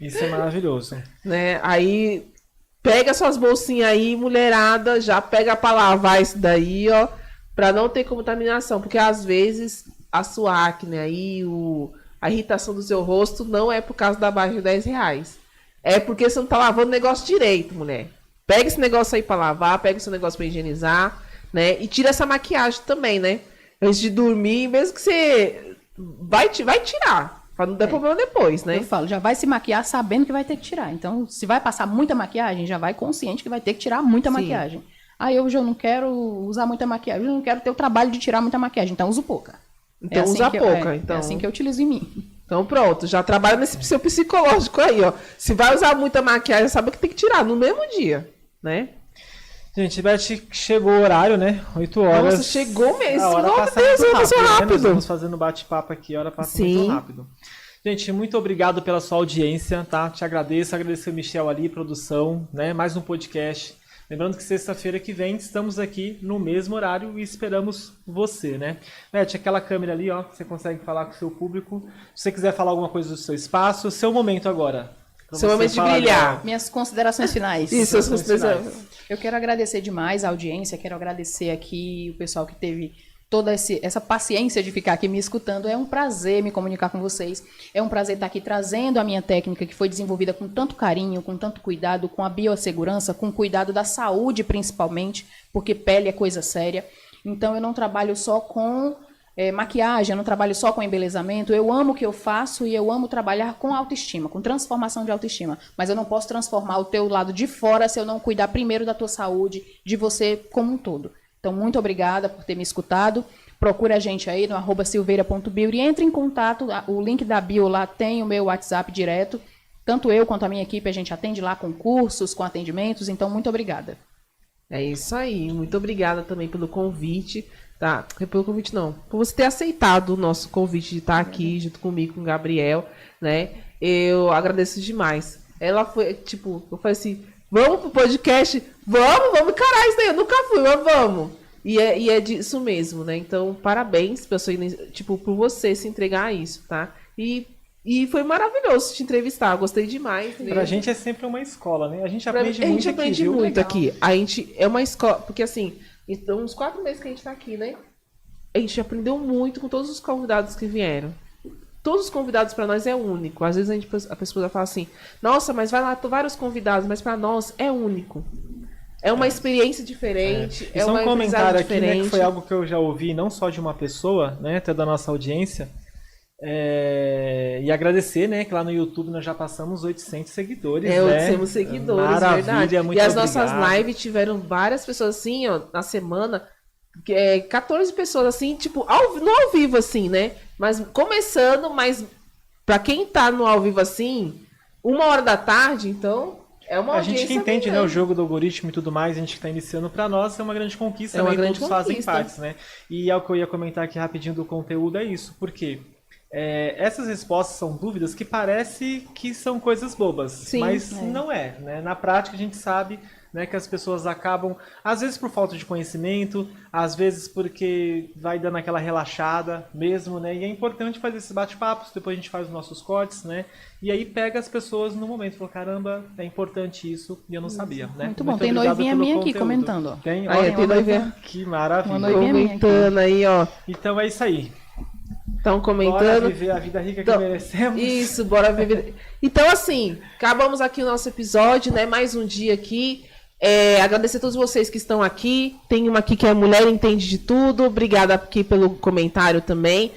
Isso é maravilhoso. Né? Aí pega suas bolsinhas aí, mulherada, já pega pra lavar isso daí, ó, pra não ter contaminação, porque às vezes a sua acne aí, a irritação do seu rosto não é por causa da barra de R$10. É porque você não tá lavando o negócio direito, mulher. Pega esse negócio aí pra lavar, pega esse negócio pra higienizar, né? E tira essa maquiagem também, né? Antes de dormir, mesmo que você vai tirar. Pra não dar problema depois, né? Eu falo, já vai se maquiar sabendo que vai ter que tirar. Então, se vai passar muita maquiagem, já vai consciente que vai ter que tirar muita Sim. maquiagem. Aí hoje eu não quero usar muita maquiagem, eu não quero ter o trabalho de tirar muita maquiagem, então uso pouca. Então assim usa que pouca. Então. É assim que eu utilizo em mim. Então pronto, já trabalha nesse seu psicológico aí, ó. Se vai usar muita maquiagem, sabe que tem que tirar no mesmo dia, né? Gente, Beth, chegou o horário, né? 8 horas. Nossa, chegou mesmo. A hora Meu passa Deus, muito passou né? Nós rápido. vamos fazendo bate-papo aqui, a hora passa Sim. muito rápido. Gente, muito obrigado pela sua audiência, tá? Te agradeço o Michel ali, produção, né? Mais um podcast. Lembrando que sexta-feira que vem estamos aqui no mesmo horário e esperamos você, né? Beth, aquela câmera ali, ó, que você consegue falar com o seu público. Se você quiser falar alguma coisa do seu espaço, seu momento agora. Pra Seu você momento de falar brilhar. agora. Minhas considerações finais. Isso, as Considerações considerações. Eu quero agradecer demais a audiência, quero agradecer aqui o pessoal que teve toda essa paciência de ficar aqui me escutando. É um prazer me comunicar com vocês. É um prazer estar aqui trazendo a minha técnica que foi desenvolvida com tanto carinho, com tanto cuidado, com a biossegurança, com cuidado da saúde principalmente, porque pele é coisa séria. Então eu não trabalho só com maquiagem, eu não trabalho só com embelezamento. Eu amo o que eu faço e eu amo trabalhar com autoestima, com transformação de autoestima. Mas eu não posso transformar o teu lado de fora se eu não cuidar primeiro da tua saúde, de você como um todo. Então, muito obrigada por ter me escutado. Procure a gente aí no @silveira.beauty. Entre em contato, o link da bio lá tem o meu WhatsApp direto. Tanto eu quanto a minha equipe, a gente atende lá com cursos, com atendimentos. Então, muito obrigada. É isso aí. Muito obrigada também pelo convite. Tá? Pelo convite não. Por você ter aceitado o nosso convite de estar aqui junto comigo, com o Gabriel, né? Eu agradeço demais. Ela foi, tipo, eu falei assim, vamos pro podcast? Vamos encarar isso daí. Eu nunca fui, mas vamos. E é disso mesmo, né? Então, parabéns, pessoa, tipo, por você se entregar a isso, tá? E foi maravilhoso te entrevistar. Eu gostei demais. Pra mesmo. gente é sempre uma escola, né? A gente Pra- aprende a muito gente aqui, aprende viu? muito Legal. aqui. A gente é uma escola, porque assim, então uns 4 meses que a gente tá aqui, né? A gente aprendeu muito com todos os convidados que vieram. Todos os convidados pra nós é único. Às vezes a pessoa fala assim: "Nossa, mas vai lá, tô vários convidados", mas pra nós é único. É uma experiência diferente, E é só uma um comentário aprendizagem aqui, né, que diferente. foi algo que eu já ouvi, não só de uma pessoa, né, até da nossa audiência. E agradecer, né, que lá no YouTube nós já passamos 800 seguidores, né? 800 seguidores, Maravilha, verdade. muito E as obrigado. nossas lives tiveram várias pessoas assim, ó, na semana, 14 pessoas assim, tipo, no ao vivo assim, né? Mas começando, mas pra quem tá no ao vivo assim, 1h da tarde, então é uma A audiência gente que entende, bem né, o grande. jogo do algoritmo e tudo mais, a gente que tá iniciando, pra nós é uma grande conquista, É uma né, e grande todos fazem conquista. parte, né? E é o que eu ia comentar aqui rapidinho do conteúdo, é isso, porque essas respostas são dúvidas que parece que são coisas bobas, Sim, mas não é, né? Na prática a gente sabe, né, que as pessoas acabam, às vezes por falta de conhecimento, às vezes porque vai dando aquela relaxada mesmo, né? E é importante fazer esses bate-papos, depois a gente faz os nossos cortes, né? E aí pega as pessoas no momento, fala, caramba, é importante isso, e eu não sabia, né? Muito bom. Tem obrigado noivinha pelo minha aqui conteúdo. comentando, ó. Tem? Aí, Olha, tem noivinha. que maravilha. Uma noivinha minha aqui. Comentando aí, ó. Então é isso aí. Estão Bora comentando. viver a vida rica que Então, merecemos. Isso, bora viver. Então, assim, acabamos aqui o nosso episódio, né? Mais um dia aqui. Agradecer a todos vocês que estão aqui. Tem uma aqui que é Mulher Entende de Tudo. Obrigada aqui pelo comentário também.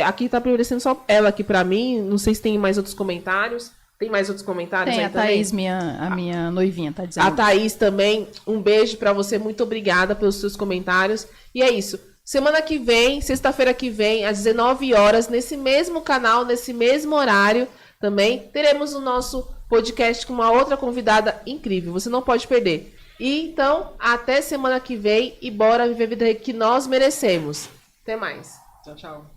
Aqui tá aparecendo só ela aqui pra mim. Não sei se tem mais outros comentários. Tem mais outros comentários Tem aí a também? Thaís, a minha noivinha, tá dizendo. A Thaís também, um beijo pra você, muito obrigada pelos seus comentários. E é isso. Semana que vem, sexta-feira que vem, às 19 horas, nesse mesmo canal, nesse mesmo horário, também teremos o nosso podcast com uma outra convidada incrível. Você não pode perder. E então, até semana que vem e bora viver a vida que nós merecemos. Até mais. Tchau, tchau.